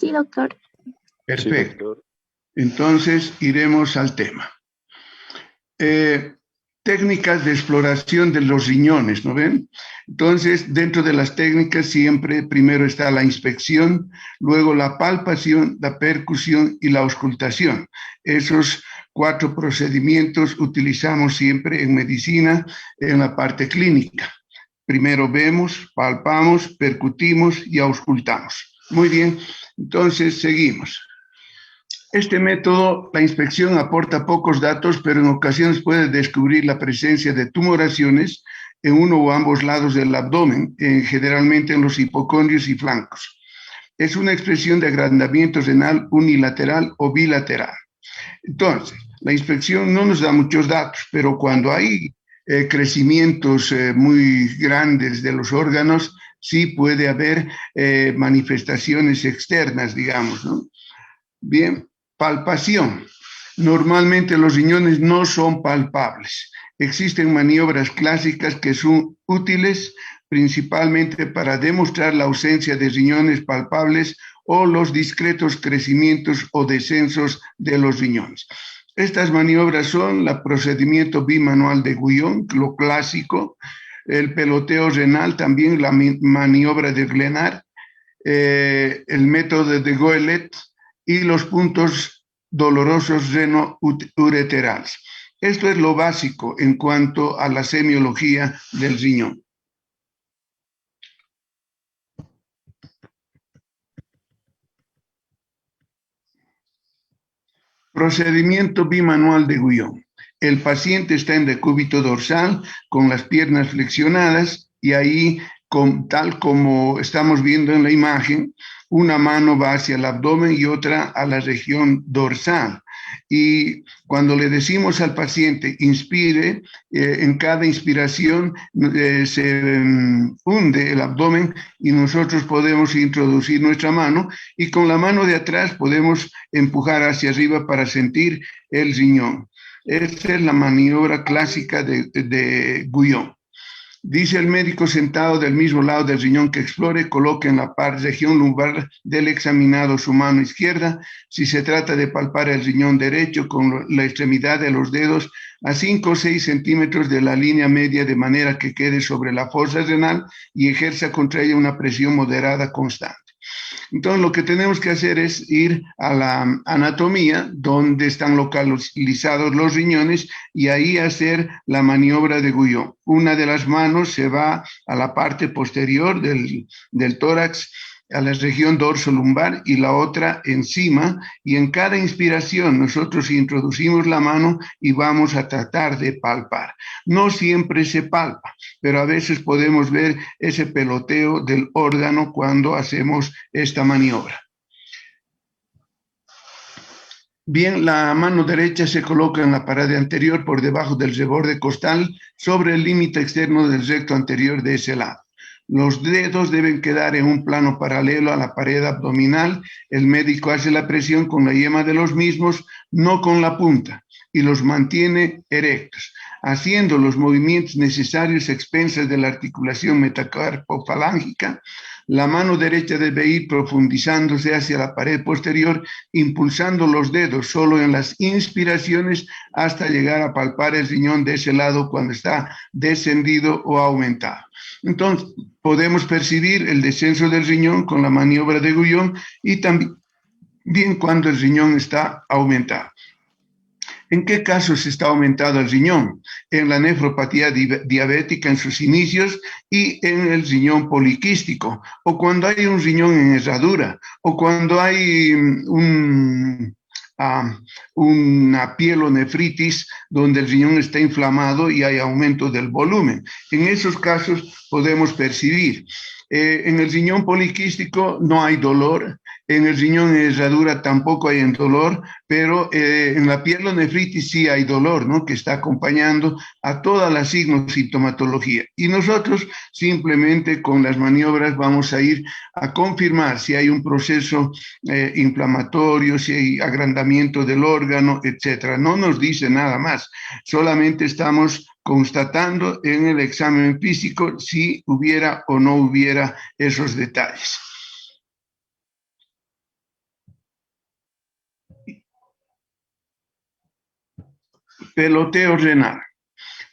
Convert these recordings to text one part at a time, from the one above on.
Sí, doctor. Perfecto. Sí, doctor. Entonces, iremos al tema. Técnicas de exploración de los riñones, ¿no ven? Entonces, dentro de las técnicas siempre primero está la inspección, luego la palpación, la percusión y la auscultación. Esos 4 procedimientos utilizamos siempre en medicina en la parte clínica. Primero vemos, palpamos, percutimos y auscultamos. Muy bien, entonces seguimos. Este método, la inspección, aporta pocos datos, pero en ocasiones puede descubrir la presencia de tumoraciones en uno o ambos lados del abdomen, generalmente en los hipocondrios y flancos. Es una expresión de agrandamiento renal unilateral o bilateral. Entonces, la inspección no nos da muchos datos, pero cuando hay crecimientos muy grandes de los órganos, sí puede haber manifestaciones externas, digamos, ¿no? Bien, palpación. Normalmente los riñones no son palpables. Existen maniobras clásicas que son útiles principalmente para demostrar la ausencia de riñones palpables o los discretos crecimientos o descensos de los riñones. Estas maniobras son el procedimiento bimanual de Guion, lo clásico, el peloteo renal, también la maniobra de Glenard, el método de Goelet y los puntos dolorosos renoureterales. Esto es lo básico en cuanto a la semiología del riñón. Procedimiento bimanual de Guion. El paciente está en decúbito dorsal con las piernas flexionadas y ahí, tal como estamos viendo en la imagen, una mano va hacia el abdomen y otra a la región dorsal. Y cuando le decimos al paciente inspire, en cada inspiración se hunde el abdomen y nosotros podemos introducir nuestra mano y con la mano de atrás podemos empujar hacia arriba para sentir el riñón. Esta es la maniobra clásica de Guion. Dice el médico sentado del mismo lado del riñón que explore, coloque en la región lumbar del examinado su mano izquierda. Si se trata de palpar el riñón derecho con la extremidad de los dedos a 5 o 6 centímetros de la línea media de manera que quede sobre la fosa renal y ejerza contra ella una presión moderada constante. Entonces, lo que tenemos que hacer es ir a la anatomía, donde están localizados los riñones, y ahí hacer la maniobra de Guion. Una de las manos se va a la parte posterior del tórax, a la región dorso-lumbar, y la otra encima, y en cada inspiración nosotros introducimos la mano y vamos a tratar de palpar. No siempre se palpa, pero a veces podemos ver ese peloteo del órgano cuando hacemos esta maniobra. Bien, la mano derecha se coloca en la pared anterior por debajo del reborde costal sobre el límite externo del recto anterior de ese lado. Los dedos deben quedar en un plano paralelo a la pared abdominal. El médico hace la presión con la yema de los mismos, no con la punta, y los mantiene erectos, haciendo los movimientos necesarios a expensas de la articulación metacarpofalángica. La mano derecha debe ir profundizándose hacia la pared posterior, impulsando los dedos solo en las inspiraciones hasta llegar a palpar el riñón de ese lado cuando está descendido o aumentado. Entonces, podemos percibir el descenso del riñón con la maniobra de Guion y también cuando el riñón está aumentado. ¿En qué casos está aumentado el riñón? En la nefropatía diabética en sus inicios y en el riñón poliquístico, o cuando hay un riñón en herradura, o cuando hay una pielonefritis donde el riñón está inflamado y hay aumento del volumen. En esos casos podemos percibir. En el riñón poliquístico no hay dolor, en el riñón en herradura tampoco hay dolor, pero en la pielonefritis sí hay dolor, ¿no? Que está acompañando a toda la sintomatología. Y nosotros simplemente con las maniobras vamos a ir a confirmar si hay un proceso inflamatorio, si hay agrandamiento del órgano, etcétera. No nos dice nada más, solamente estamos constatando en el examen físico si hubiera o no hubiera esos detalles. Peloteo renal.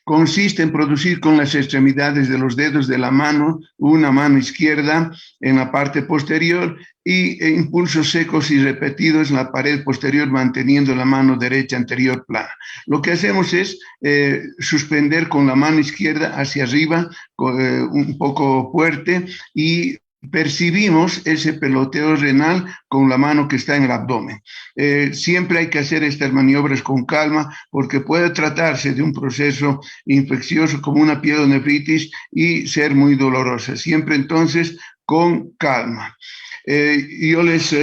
Consiste en producir con las extremidades de los dedos de la mano, una mano izquierda en la parte posterior y impulsos secos y repetidos en la pared posterior, manteniendo la mano derecha anterior plana. Lo que hacemos es suspender con la mano izquierda hacia arriba, un poco fuerte, y percibimos ese peloteo renal con la mano que está en el abdomen. Siempre hay que hacer estas maniobras con calma porque puede tratarse de un proceso infeccioso como una pielonefritis y ser muy dolorosa. Siempre entonces con calma. Yo les...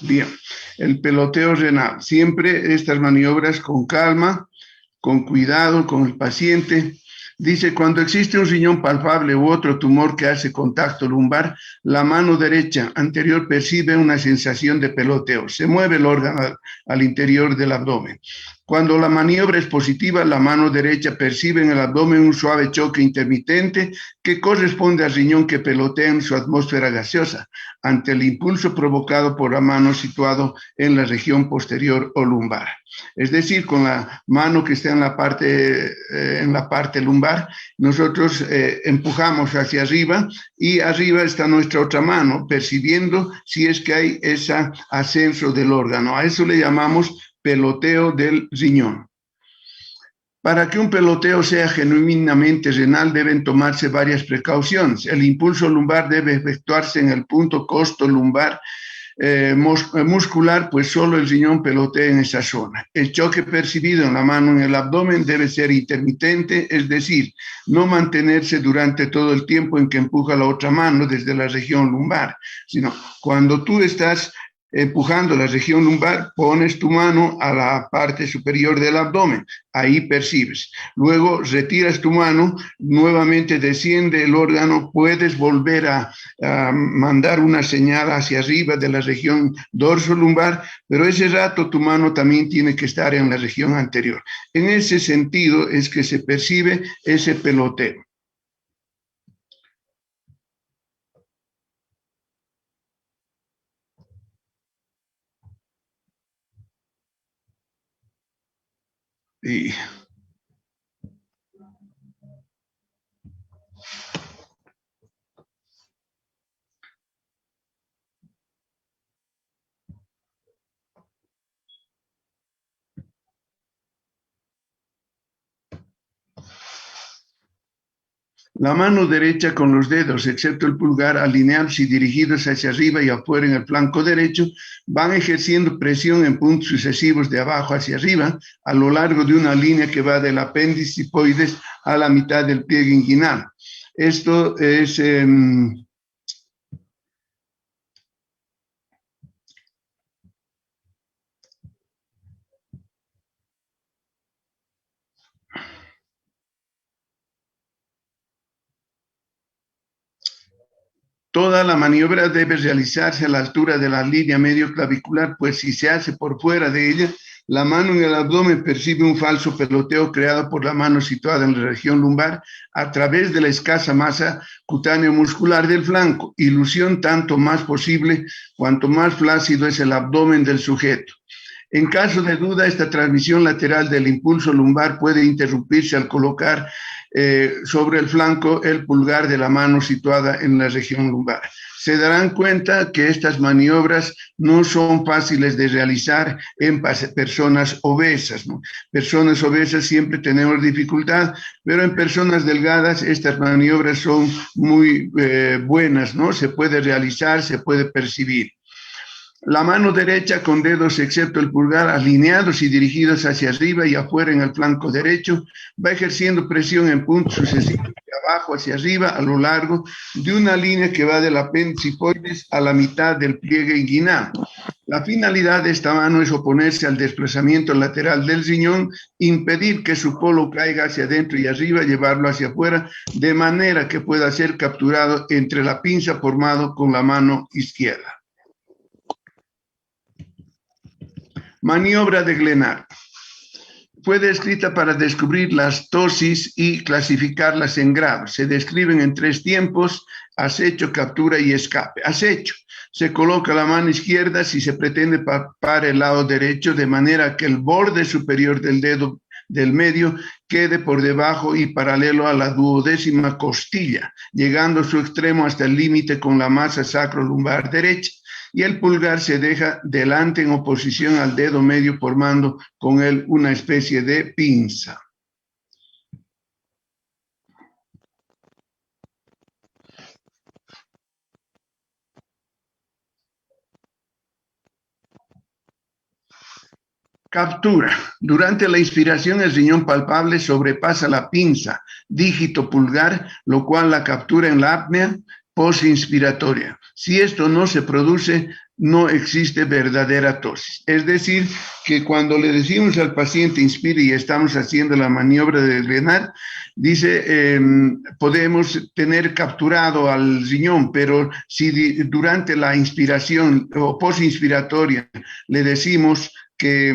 Bien, el peloteo renal. Siempre estas maniobras con calma, con cuidado, con el paciente. Dice, cuando existe un riñón palpable u otro tumor que hace contacto lumbar, la mano derecha anterior percibe una sensación de peloteo. Se mueve el órgano al interior del abdomen. Cuando la maniobra es positiva, la mano derecha percibe en el abdomen un suave choque intermitente que corresponde al riñón que pelotea en su atmósfera gaseosa ante el impulso provocado por la mano situado en la región posterior o lumbar. Es decir, con la mano que está en la parte lumbar, nosotros empujamos hacia arriba y arriba está nuestra otra mano, percibiendo si es que hay ese ascenso del órgano. A eso le llamamos peloteo del riñón. Para que un peloteo sea genuinamente renal deben tomarse varias precauciones. El impulso lumbar debe efectuarse en el punto costolumbar muscular, pues solo el riñón pelotea en esa zona. El choque percibido en la mano en el abdomen debe ser intermitente, es decir, no mantenerse durante todo el tiempo en que empuja la otra mano desde la región lumbar, sino cuando tú estás empujando la región lumbar, pones tu mano a la parte superior del abdomen, ahí percibes. Luego retiras tu mano, nuevamente desciende el órgano, puedes volver a mandar una señal hacia arriba de la región dorso-lumbar, pero ese rato tu mano también tiene que estar en la región anterior. En ese sentido es que se percibe ese peloteo. Y la mano derecha con los dedos, excepto el pulgar, alineados y dirigidos hacia arriba y afuera en el flanco derecho, van ejerciendo presión en puntos sucesivos de abajo hacia arriba a lo largo de una línea que va del apéndice hipoides a la mitad del pliegue inguinal. Esto es... Toda la maniobra debe realizarse a la altura de la línea medio clavicular, pues si se hace por fuera de ella, la mano en el abdomen percibe un falso peloteo creado por la mano situada en la región lumbar a través de la escasa masa cutáneo muscular del flanco, ilusión tanto más posible cuanto más flácido es el abdomen del sujeto. En caso de duda, esta transmisión lateral del impulso lumbar puede interrumpirse al colocar sobre el flanco el pulgar de la mano situada en la región lumbar. Se darán cuenta que estas maniobras no son fáciles de realizar en personas obesas, ¿no? Personas obesas siempre tenemos dificultad, pero en personas delgadas estas maniobras son muy buenas, ¿no? Se puede realizar, se puede percibir. La mano derecha con dedos excepto el pulgar alineados y dirigidos hacia arriba y afuera en el flanco derecho, va ejerciendo presión en puntos sucesivos de abajo hacia arriba a lo largo de una línea que va del apéndice hipoides a la mitad del pliegue inguinal. La finalidad de esta mano es oponerse al desplazamiento lateral del riñón, impedir que su polo caiga hacia adentro y arriba, llevarlo hacia afuera, de manera que pueda ser capturado entre la pinza formado con la mano izquierda. Maniobra de Glenard. Fue descrita para descubrir las tosis y clasificarlas en grados. Se describen en 3 tiempos: acecho, captura y escape. Acecho. Se coloca la mano izquierda si se pretende palpar el lado derecho, de manera que el borde superior del dedo del medio quede por debajo y paralelo a la duodécima costilla, llegando su extremo hasta el límite con la masa sacrolumbar derecha, y el pulgar se deja delante en oposición al dedo medio, formando con él una especie de pinza. Captura. Durante la inspiración, el riñón palpable sobrepasa la pinza, dígito pulgar, lo cual la captura en la apnea postinspiratoria. Si esto no se produce, no existe verdadera tosis. Es decir, que cuando le decimos al paciente inspire y estamos haciendo la maniobra de Glenard, dice, podemos tener capturado al riñón, pero si durante la inspiración o postinspiratoria le decimos que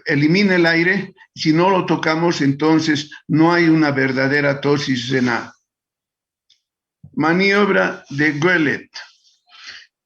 elimine el aire, si no lo tocamos, entonces no hay una verdadera tosis renal. Maniobra de Goelet.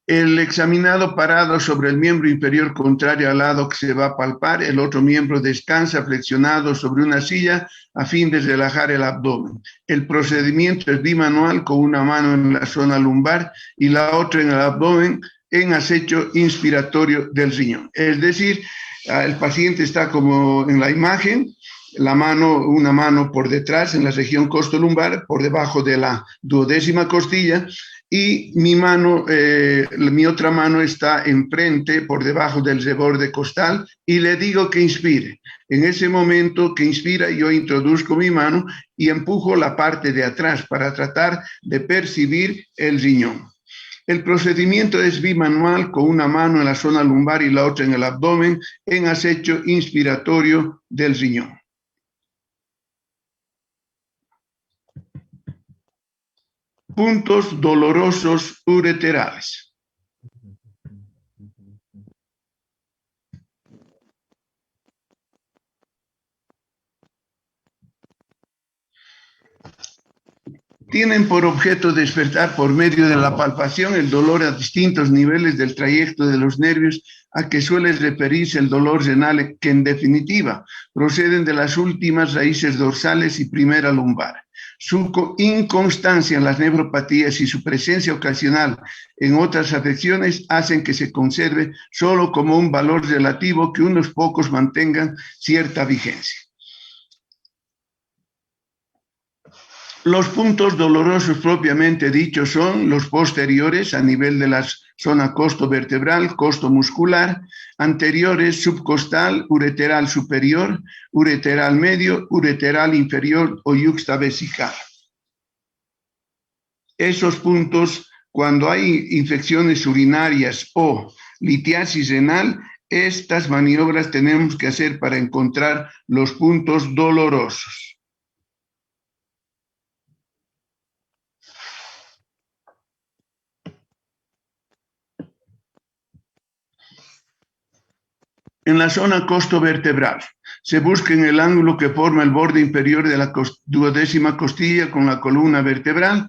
El examinado parado sobre el miembro inferior contrario al lado que se va a palpar, el otro miembro descansa flexionado sobre una silla a fin de relajar el abdomen. El procedimiento es bimanual, con una mano en la zona lumbar y la otra en el abdomen, en acecho inspiratorio del riñón. Es decir, el paciente está como en la imagen, una mano por detrás en la región costolumbar, por debajo de la duodécima costilla, y mi otra mano está enfrente, por debajo del reborde costal, y le digo que inspire. En ese momento que inspira, yo introduzco mi mano y empujo la parte de atrás para tratar de percibir el riñón. El procedimiento es bimanual, con una mano en la zona lumbar y la otra en el abdomen, en acecho inspiratorio del riñón. Puntos dolorosos ureterales. Tienen por objeto despertar por medio de la palpación el dolor a distintos niveles del trayecto de los nervios a que suele referirse el dolor renal, que en definitiva proceden de las últimas raíces dorsales y primera lumbar. Su inconstancia en las nefropatías y su presencia ocasional en otras afecciones hacen que se conserve solo como un valor relativo, que unos pocos mantengan cierta vigencia. Los puntos dolorosos propiamente dichos son los posteriores, a nivel de la zona costo-vertebral, costo-muscular; anteriores, subcostal, ureteral superior, ureteral medio, ureteral inferior o yuxtavesical. Esos puntos, cuando hay infecciones urinarias o litiasis renal, estas maniobras tenemos que hacer para encontrar los puntos dolorosos. En la zona costo-vertebral, se busca en el ángulo que forma el borde inferior de la duodécima costilla con la columna vertebral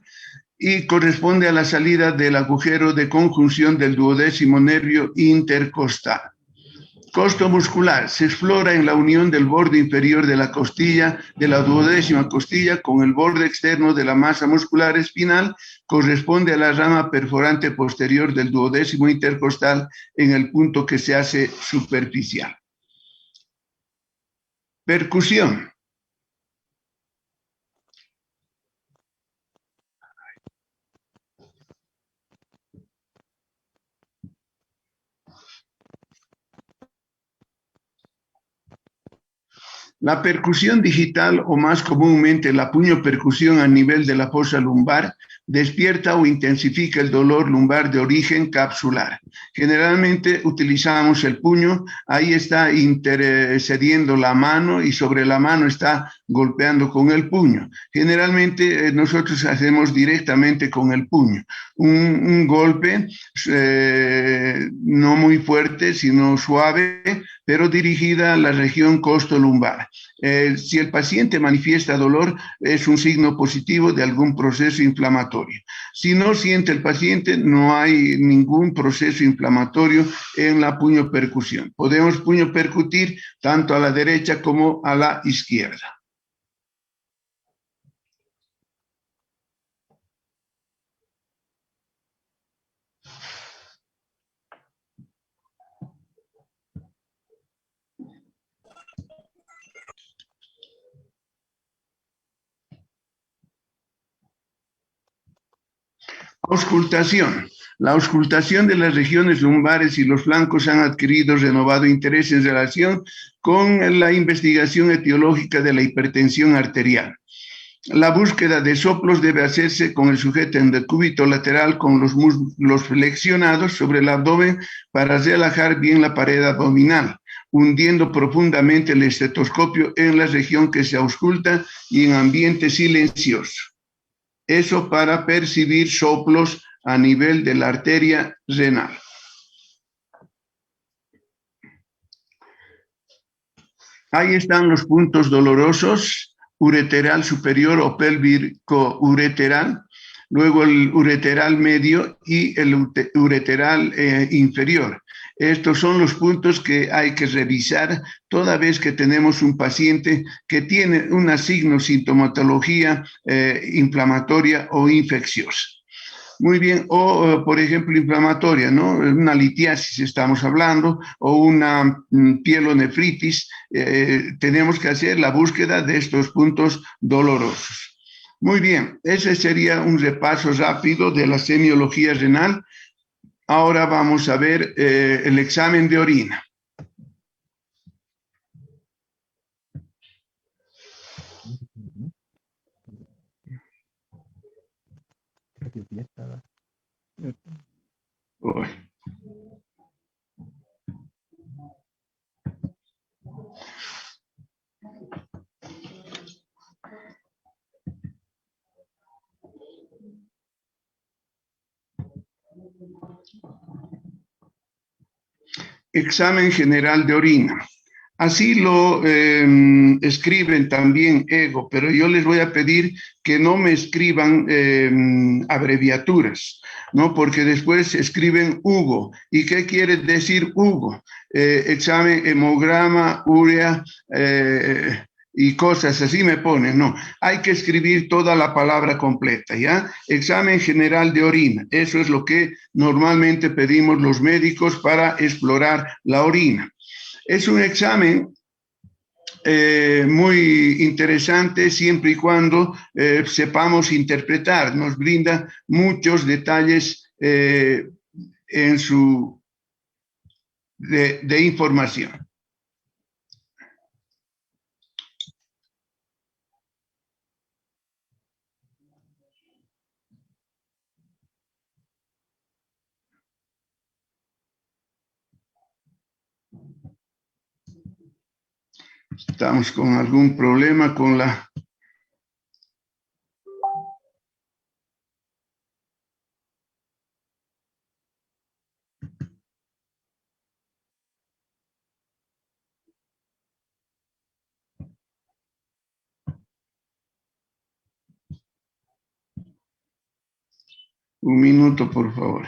y corresponde a la salida del agujero de conjunción del duodécimo nervio intercostal. Costo muscular, se explora en la unión del borde inferior de la costilla, de la duodécima costilla, con el borde externo de la masa muscular espinal. Corresponde a la rama perforante posterior del duodécimo intercostal, en el punto que se hace superficial. Percusión. La percusión digital, o más comúnmente la puño-percusión a nivel de la fosa lumbar, despierta o intensifica el dolor lumbar de origen capsular. Generalmente utilizamos el puño, ahí está intercediendo la mano y sobre la mano está golpeando con el puño. Generalmente nosotros hacemos directamente con el puño. Un golpe no muy fuerte, sino suave, pero dirigida a la región costolumbar. Si el paciente manifiesta dolor, es un signo positivo de algún proceso inflamatorio. Si no siente el paciente, no hay ningún proceso inflamatorio en la puño-percusión. Podemos puño-percutir tanto a la derecha como a la izquierda. Auscultación. La auscultación de las regiones lumbares y los flancos han adquirido renovado interés en relación con la investigación etiológica de la hipertensión arterial. La búsqueda de soplos debe hacerse con el sujeto en decúbito lateral con los músculos flexionados sobre el abdomen para relajar bien la pared abdominal, hundiendo profundamente el estetoscopio en la región que se ausculta y en ambiente silencioso. Eso para percibir soplos a nivel de la arteria renal. Ahí están los puntos dolorosos, ureteral superior o pélvico ureteral, luego el ureteral medio y el ureteral inferior. Estos son los puntos que hay que revisar toda vez que tenemos un paciente que tiene una sintomatología inflamatoria o infecciosa. Muy bien, o por ejemplo inflamatoria, ¿no? Una litiasis estamos hablando, o una pielonefritis, tenemos que hacer la búsqueda de estos puntos dolorosos. Muy bien, ese sería un repaso rápido de la semiología renal. Ahora vamos a ver el examen de orina. Uy. Examen general de orina. Así lo escriben también ego, pero yo les voy a pedir que no me escriban abreviaturas, ¿no? Porque después escriben Hugo. ¿Y qué quiere decir Hugo? Examen, hemograma, urea, y cosas así me ponen, no, hay que escribir toda la palabra completa, ¿ya? Examen general de orina, eso es lo que normalmente pedimos los médicos para explorar la orina. Es un examen muy interesante siempre y cuando sepamos interpretar, nos brinda muchos detalles en su de información. Estamos con algún problema con la... Un minuto, por favor.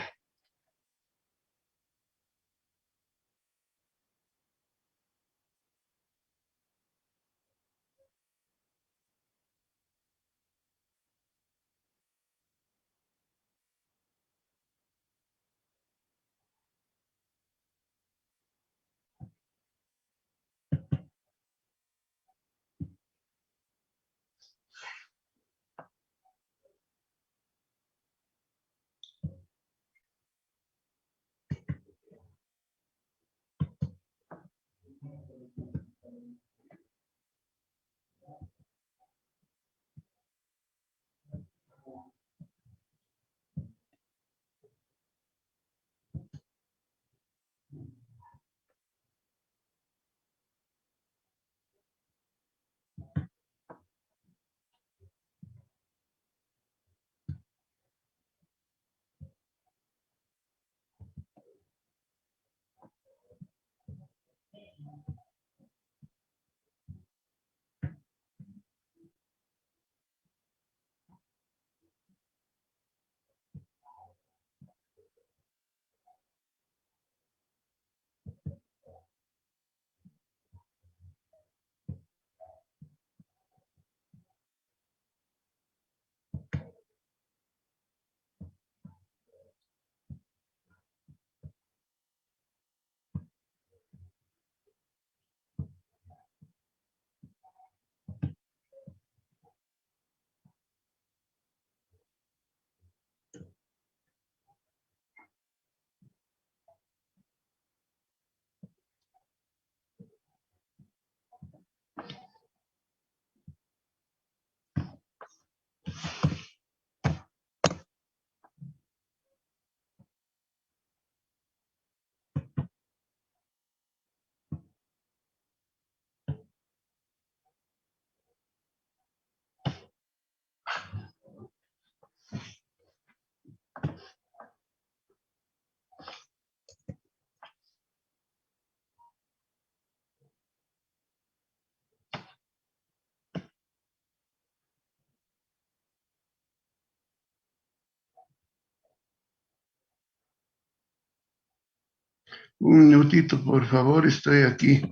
Un minutito, por favor, estoy aquí.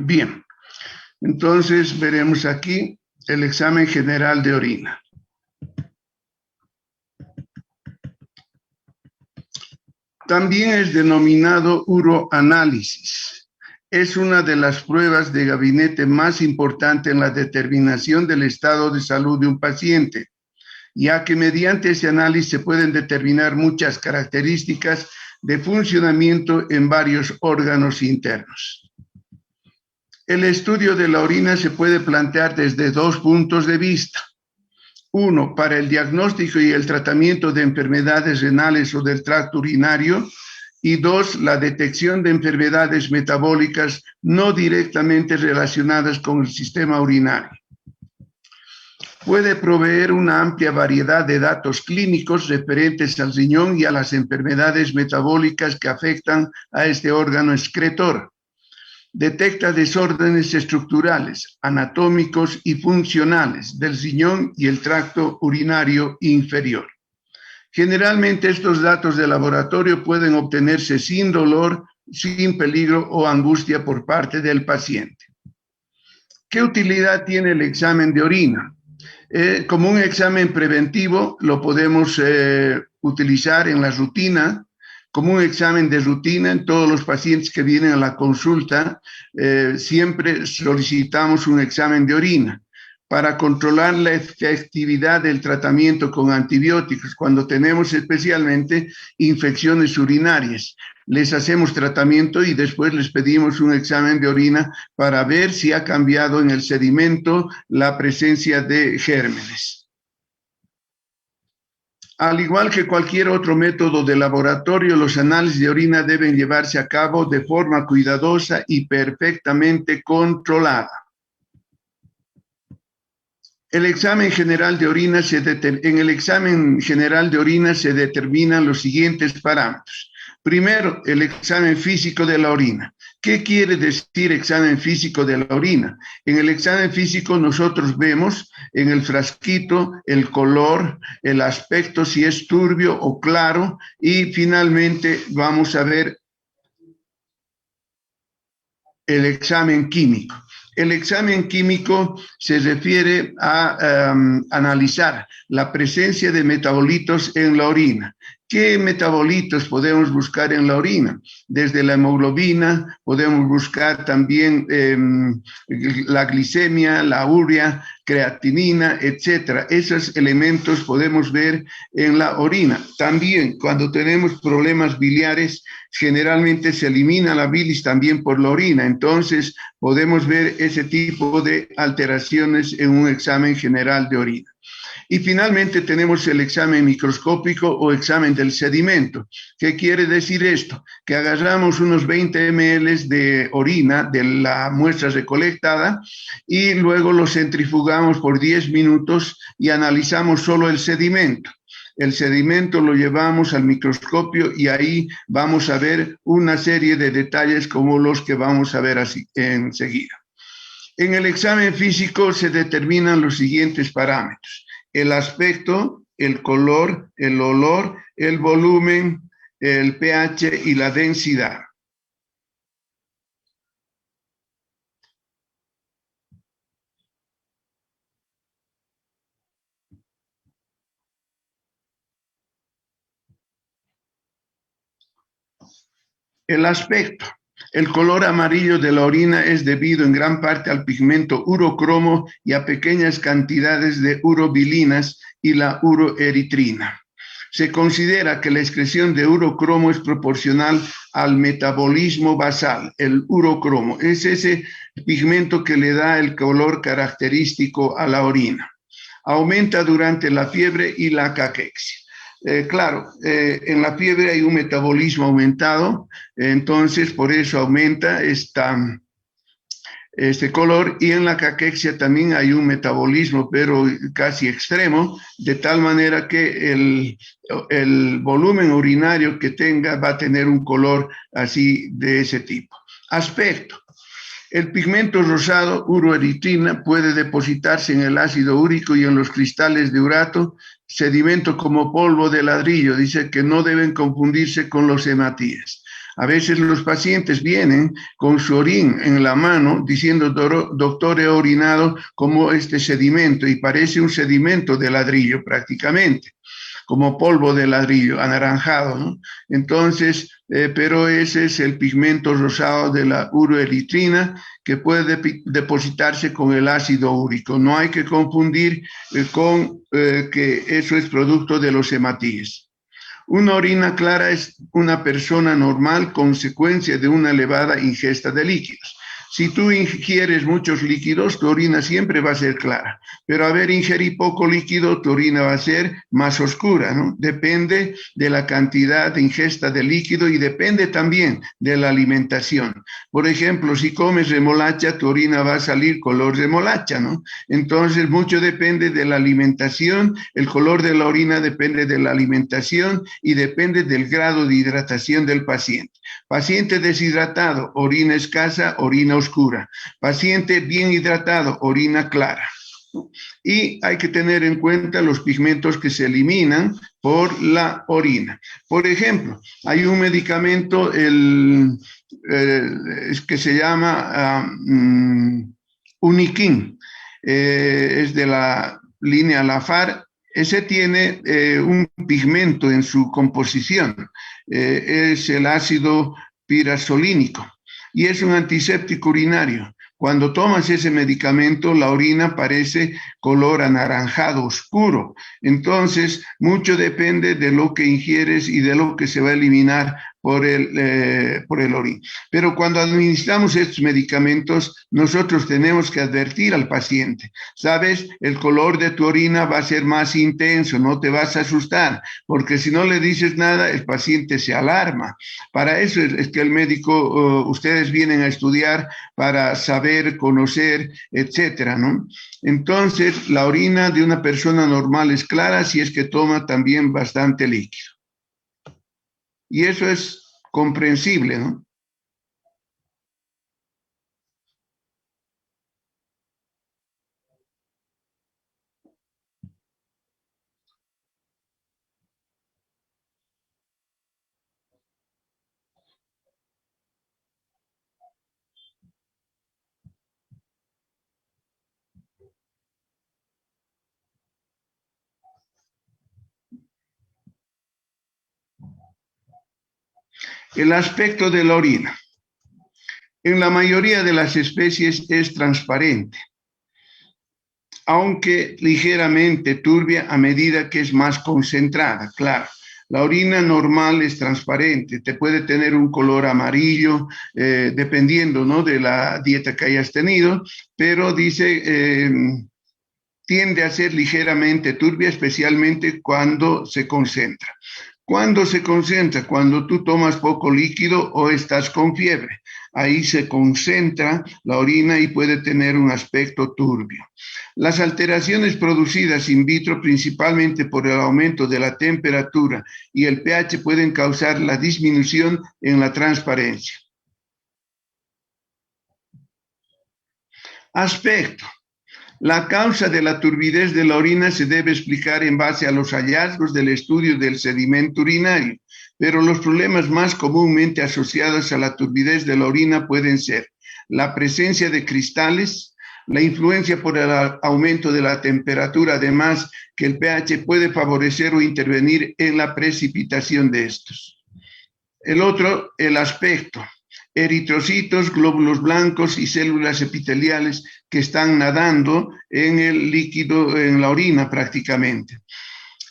Bien, entonces veremos aquí el examen general de orina. También es denominado uroanálisis. Es una de las pruebas de gabinete más importantes en la determinación del estado de salud de un paciente, ya que mediante ese análisis se pueden determinar muchas características de funcionamiento en varios órganos internos. El estudio de la orina se puede plantear desde dos puntos de vista. Uno, para el diagnóstico y el tratamiento de enfermedades renales o del tracto urinario. Y dos, la detección de enfermedades metabólicas no directamente relacionadas con el sistema urinario. Puede proveer una amplia variedad de datos clínicos referentes al riñón y a las enfermedades metabólicas que afectan a este órgano excretor. Detecta desórdenes estructurales, anatómicos y funcionales del riñón y el tracto urinario inferior. Generalmente estos datos de laboratorio pueden obtenerse sin dolor, sin peligro o angustia por parte del paciente. ¿Qué utilidad tiene el examen de orina? Como un examen preventivo lo podemos utilizar en la rutina, como un examen de rutina en todos los pacientes que vienen a la consulta, siempre solicitamos un examen de orina para controlar la efectividad del tratamiento con antibióticos, cuando tenemos especialmente infecciones urinarias. Les hacemos tratamiento y después les pedimos un examen de orina para ver si ha cambiado en el sedimento la presencia de gérmenes. Al igual que cualquier otro método de laboratorio, los análisis de orina deben llevarse a cabo de forma cuidadosa y perfectamente controlada. En el examen general de orina se determinan los siguientes parámetros. Primero, el examen físico de la orina. ¿Qué quiere decir examen físico de la orina? En el examen físico nosotros vemos en el frasquito el color, el aspecto, si es turbio o claro, y finalmente vamos a ver el examen químico. El examen químico se refiere a analizar la presencia de metabolitos en la orina. ¿Qué metabolitos podemos buscar en la orina? Desde la hemoglobina, podemos buscar también la glicemia, la urea, creatinina, etcétera. Esos elementos podemos ver en la orina. También cuando tenemos problemas biliares, generalmente se elimina la bilis también por la orina. Entonces podemos ver ese tipo de alteraciones en un examen general de orina. Y finalmente tenemos el examen microscópico o examen del sedimento. ¿Qué quiere decir esto? Que agarramos unos 20 ml de orina de la muestra recolectada y luego lo centrifugamos por 10 minutos y analizamos solo el sedimento. El sedimento lo llevamos al microscopio y ahí vamos a ver una serie de detalles como los que vamos a ver así enseguida. En el examen físico se determinan los siguientes parámetros: el aspecto, el color, el olor, el volumen, el pH y la densidad. El aspecto. El color amarillo de la orina es debido en gran parte al pigmento urocromo y a pequeñas cantidades de urobilinas y la uroeritrina. Se considera que la excreción de urocromo es proporcional al metabolismo basal, el urocromo. Es ese pigmento que le da el color característico a la orina. Aumenta durante la fiebre y la caquexia. Claro, en la fiebre hay un metabolismo aumentado, entonces por eso aumenta este color, y en la caquexia también hay un metabolismo, pero casi extremo, de tal manera que el volumen urinario que tenga va a tener un color así de ese tipo. Aspecto. El pigmento rosado, uroeritrina, puede depositarse en el ácido úrico y en los cristales de urato, sedimento como polvo de ladrillo. Dice que no deben confundirse con los hematíes. A veces los pacientes vienen con su orín en la mano diciendo, doctor, he orinado como este sedimento, y parece un sedimento de ladrillo prácticamente, como polvo de ladrillo, anaranjado, ¿no? Entonces, pero ese es el pigmento rosado de la uroeritrina, que puede depositarse con el ácido úrico. No hay que confundir con que eso es producto de los hematíes. Una orina clara es una persona normal, consecuencia de una elevada ingesta de líquidos. Si tú ingieres muchos líquidos, tu orina siempre va a ser clara, pero haber ingerido poco líquido, tu orina va a ser más oscura, ¿no? Depende de la cantidad de ingesta de líquido y depende también de la alimentación. Por ejemplo, si comes remolacha, tu orina va a salir color remolacha, ¿no? Entonces, mucho depende de la alimentación, el color de la orina depende de la alimentación y depende del grado de hidratación del paciente. Paciente deshidratado, orina escasa, orina oscura. Paciente bien hidratado, orina clara. Y hay que tener en cuenta los pigmentos que se eliminan por la orina. Por ejemplo, hay un medicamento que se llama Uniquin, es de la línea Lafar. Ese tiene un pigmento en su composición, es el ácido pirazolínico, y es un antiséptico urinario. Cuando tomas ese medicamento, la orina parece color anaranjado oscuro. Entonces, mucho depende de lo que ingieres y de lo que se va a eliminar por el orín. Pero cuando administramos estos medicamentos, nosotros tenemos que advertir al paciente. ¿Sabes? El color de tu orina va a ser más intenso, no te vas a asustar, porque si no le dices nada, el paciente se alarma. Para eso es que el médico, ustedes vienen a estudiar para saber, conocer, etcétera, ¿no? Entonces, la orina de una persona normal es clara si es que toma también bastante líquido. Y eso es comprensible, ¿no? El aspecto de la orina. En la mayoría de las especies es transparente, aunque ligeramente turbia a medida que es más concentrada, claro. La orina normal es transparente, te puede tener un color amarillo, dependiendo, ¿no?, de la dieta que hayas tenido, pero dice, tiende a ser ligeramente turbia, especialmente cuando se concentra. ¿Cuándo se concentra? Cuando tú tomas poco líquido o estás con fiebre. Ahí se concentra la orina y puede tener un aspecto turbio. Las alteraciones producidas in vitro, principalmente por el aumento de la temperatura y el pH, pueden causar la disminución en la transparencia. Aspecto. La causa de la turbidez de la orina se debe explicar en base a los hallazgos del estudio del sedimento urinario, pero los problemas más comúnmente asociados a la turbidez de la orina pueden ser la presencia de cristales, la influencia por el aumento de la temperatura, además que el pH puede favorecer o intervenir en la precipitación de estos. El otro, el aspecto. Eritrocitos, glóbulos blancos y células epiteliales que están nadando en el líquido, en la orina prácticamente.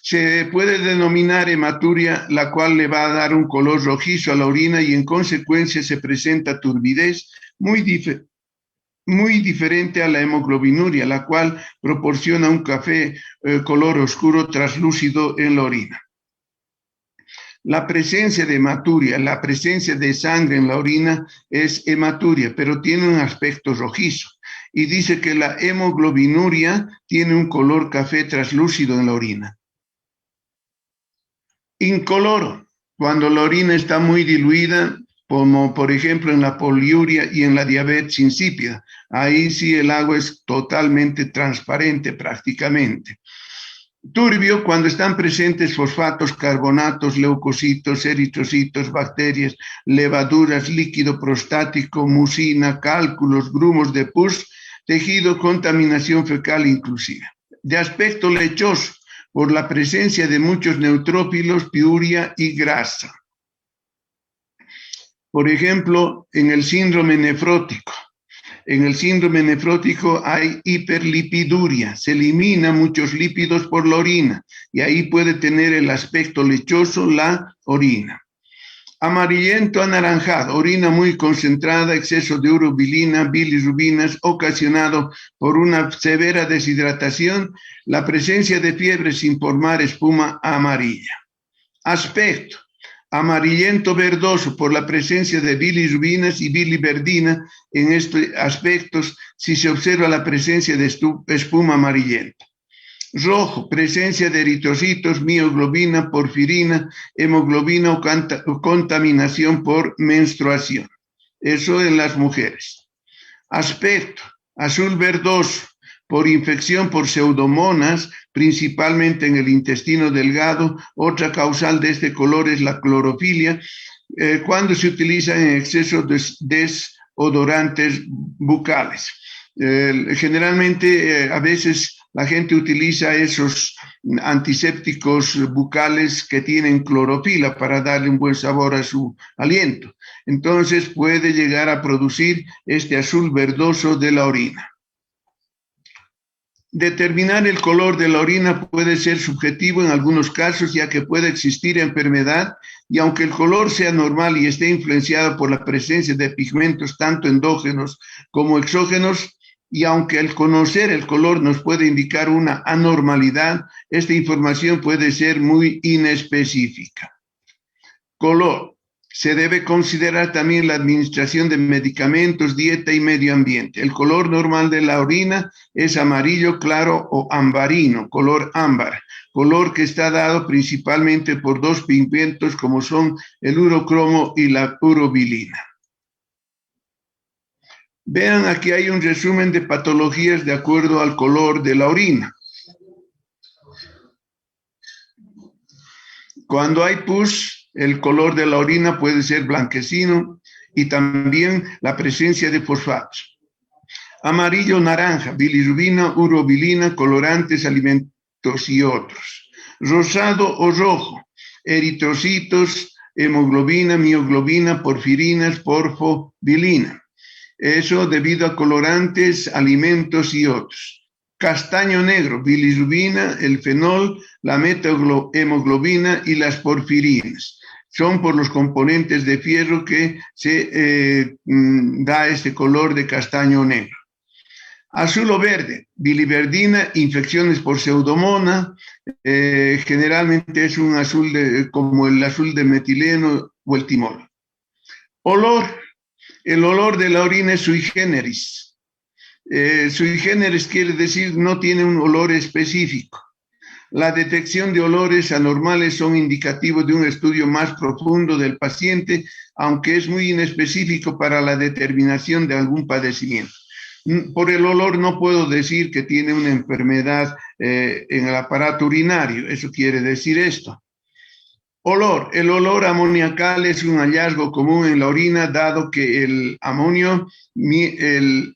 Se puede denominar hematuria, la cual le va a dar un color rojizo a la orina y en consecuencia se presenta turbidez muy diferente a la hemoglobinuria, la cual proporciona un café color oscuro traslúcido en la orina. La presencia de hematuria, la presencia de sangre en la orina es hematuria, pero tiene un aspecto rojizo. Y dice que la hemoglobinuria tiene un color café translúcido en la orina. Incoloro, cuando la orina está muy diluida, como por ejemplo en la poliuria y en la diabetes insípida. Ahí sí el agua es totalmente transparente prácticamente. Turbio, cuando están presentes fosfatos, carbonatos, leucocitos, eritrocitos, bacterias, levaduras, líquido prostático, mucina, cálculos, grumos de pus, tejido, contaminación fecal inclusive. De aspecto lechoso, por la presencia de muchos neutrófilos, piuria y grasa. Por ejemplo, en el síndrome nefrótico. En el síndrome nefrótico hay hiperlipiduria, se eliminan muchos lípidos por la orina y ahí puede tener el aspecto lechoso la orina. Amarillento anaranjado, orina muy concentrada, exceso de urobilina, bilirrubinas, ocasionado por una severa deshidratación, la presencia de fiebre sin formar espuma amarilla. Aspecto, amarillento verdoso por la presencia de bilirrubinas y biliverdina en estos aspectos si se observa la presencia de espuma amarillenta. Rojo, presencia de eritrocitos, mioglobina, porfirina, hemoglobina o contaminación por menstruación. Eso en las mujeres. Aspecto, azul verdoso, por infección por pseudomonas, principalmente en el intestino delgado. Otra causal de este color es la clorofilia, cuando se utiliza en exceso de desodorantes bucales. Generalmente, a veces la gente utiliza esos antisépticos bucales que tienen clorofila para darle un buen sabor a su aliento. Entonces puede llegar a producir este azul verdoso de la orina. Determinar el color de la orina puede ser subjetivo en algunos casos, ya que puede existir enfermedad, y aunque el color sea normal y esté influenciado por la presencia de pigmentos tanto endógenos como exógenos, y aunque el conocer el color nos puede indicar una anormalidad, esta información puede ser muy inespecífica. Color. Se debe considerar también la administración de medicamentos, dieta y medio ambiente. El color normal de la orina es amarillo claro o ambarino, color ámbar, color que está dado principalmente por dos pigmentos como son el urocromo y la urobilina. Vean, aquí hay un resumen de patologías de acuerdo al color de la orina. Cuando hay pus, el color de la orina puede ser blanquecino y también la presencia de fosfatos. Amarillo, naranja, bilirrubina, urobilina, colorantes, alimentos y otros. Rosado o rojo, eritrocitos, hemoglobina, mioglobina, porfirinas, porfobilina. Eso debido a colorantes, alimentos y otros. Castaño negro, bilirrubina, el fenol, la metahemoglobina y las porfirinas. Son por los componentes de fierro que se da este color de castaño negro. Azul o verde, biliverdina, infecciones por pseudomona, generalmente es un azul como el azul de metileno o el timol. Olor. El olor de la orina es sui generis. Sui generis quiere decir no tiene un olor específico. La detección de olores anormales son indicativos de un estudio más profundo del paciente, aunque es muy inespecífico para la determinación de algún padecimiento. Por el olor no puedo decir que tiene una enfermedad en el aparato urinario, eso quiere decir esto. Olor. El olor amoniacal es un hallazgo común en la orina, dado que el amonio, mientras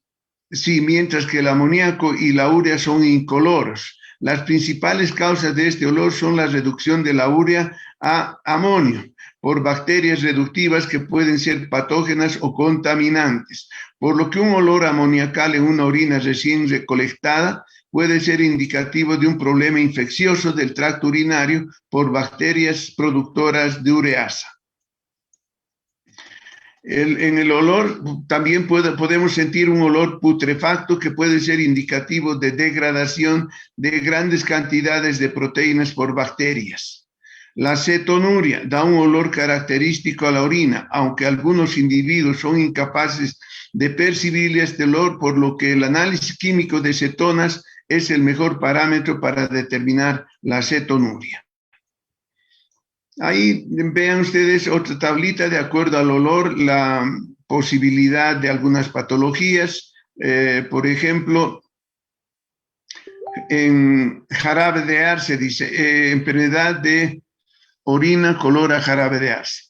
que el amoníaco y la urea son incoloros. Las principales causas de este olor son la reducción de la urea a amonio por bacterias reductivas que pueden ser patógenas o contaminantes, por lo que un olor amoniacal en una orina recién recolectada puede ser indicativo de un problema infeccioso del tracto urinario por bacterias productoras de ureasa. En el olor también podemos sentir un olor putrefacto que puede ser indicativo de degradación de grandes cantidades de proteínas por bacterias. La cetonuria da un olor característico a la orina, aunque algunos individuos son incapaces de percibir este olor, por lo que el análisis químico de cetonas es el mejor parámetro para determinar la cetonuria. Ahí vean ustedes otra tablita de acuerdo al olor, la posibilidad de algunas patologías. Por ejemplo, en jarabe de arce dice, enfermedad de orina color a jarabe de arce.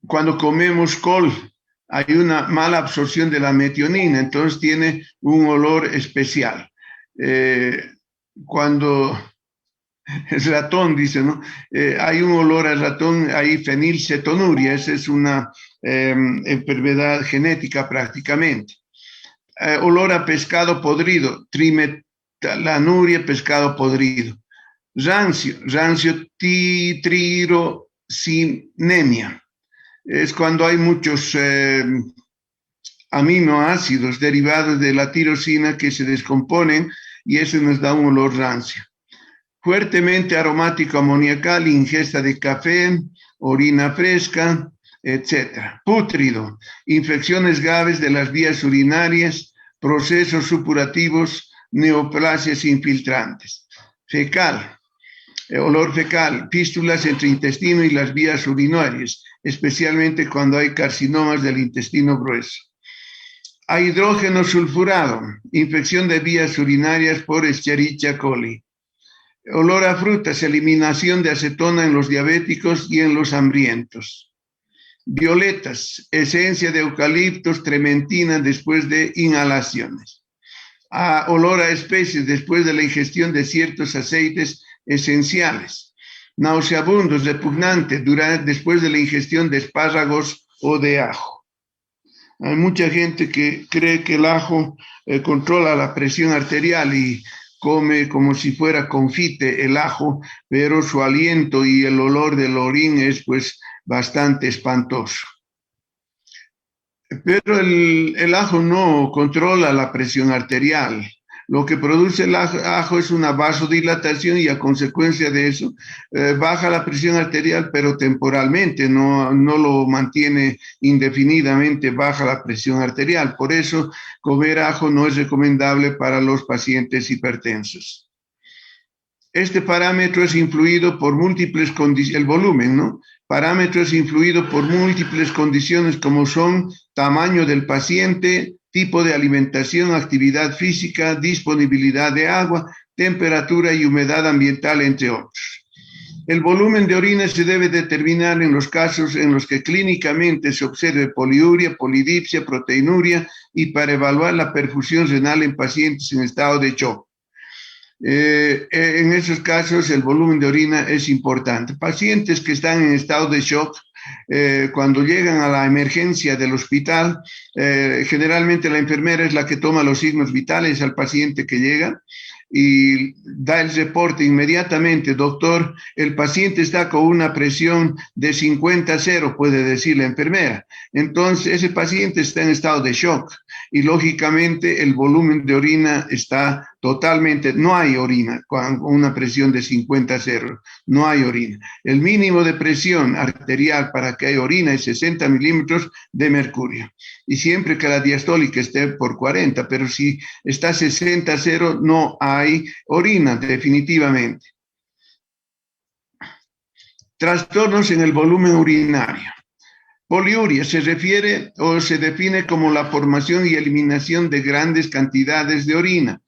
Cuando comemos col, hay una mala absorción de la metionina, entonces tiene un olor especial. Cuando es ratón, dice, ¿no? Hay un olor a ratón, hay fenilcetonuria, esa es una enfermedad genética prácticamente. Olor a pescado podrido, trimetanuria, pescado podrido. Rancio tirosinemia. Es cuando hay muchos aminoácidos derivados de la tirosina que se descomponen y eso nos da un olor rancio. Fuertemente aromático amoniacal, ingesta de café, orina fresca, etc. Pútrido, infecciones graves de las vías urinarias, procesos supurativos, neoplasias infiltrantes. Fecal, olor fecal, fístulas entre intestino y las vías urinarias, especialmente cuando hay carcinomas del intestino grueso. A hidrógeno sulfurado, infección de vías urinarias por Escherichia coli. Olor a frutas, eliminación de acetona en los diabéticos y en los hambrientos. Violetas, esencia de eucaliptos, trementina después de inhalaciones. Olor a especies después de la ingestión de ciertos aceites esenciales. Nauseabundos, repugnante, después de la ingestión de espárragos o de ajo. Hay mucha gente que cree que el ajo controla la presión arterial y come como si fuera confite el ajo, pero su aliento y el olor del orín es pues bastante espantoso. Pero el ajo no controla la presión arterial. Lo que produce el ajo es una vasodilatación y a consecuencia de eso baja la presión arterial, pero temporalmente, no lo mantiene indefinidamente baja la presión arterial. Por eso comer ajo no es recomendable para los pacientes hipertensos. Este parámetro es influido por múltiples condiciones, el volumen, ¿no? Parámetro es influido por múltiples condiciones como son tamaño del paciente, tipo de alimentación, actividad física, disponibilidad de agua, temperatura y humedad ambiental, entre otros. El volumen de orina se debe determinar en los casos en los que clínicamente se observe poliuria, polidipsia, proteinuria y para evaluar la perfusión renal en pacientes en estado de shock. En esos casos el volumen de orina es importante. Pacientes que están en estado de shock, cuando llegan a la emergencia del hospital, generalmente la enfermera es la que toma los signos vitales al paciente que llega y da el reporte inmediatamente: doctor, el paciente está con una presión de 50-0, puede decir la enfermera. Entonces ese paciente está en estado de shock y lógicamente el volumen de orina está totalmente, no hay orina con una presión de 50-0, no hay orina. El mínimo de presión arterial para que haya orina es 60 milímetros de mercurio. Y siempre que la diastólica esté por 40, pero si está 60-0 no hay orina definitivamente. Trastornos en el volumen urinario. Poliuria se refiere o se define como la formación y eliminación de grandes cantidades de orina,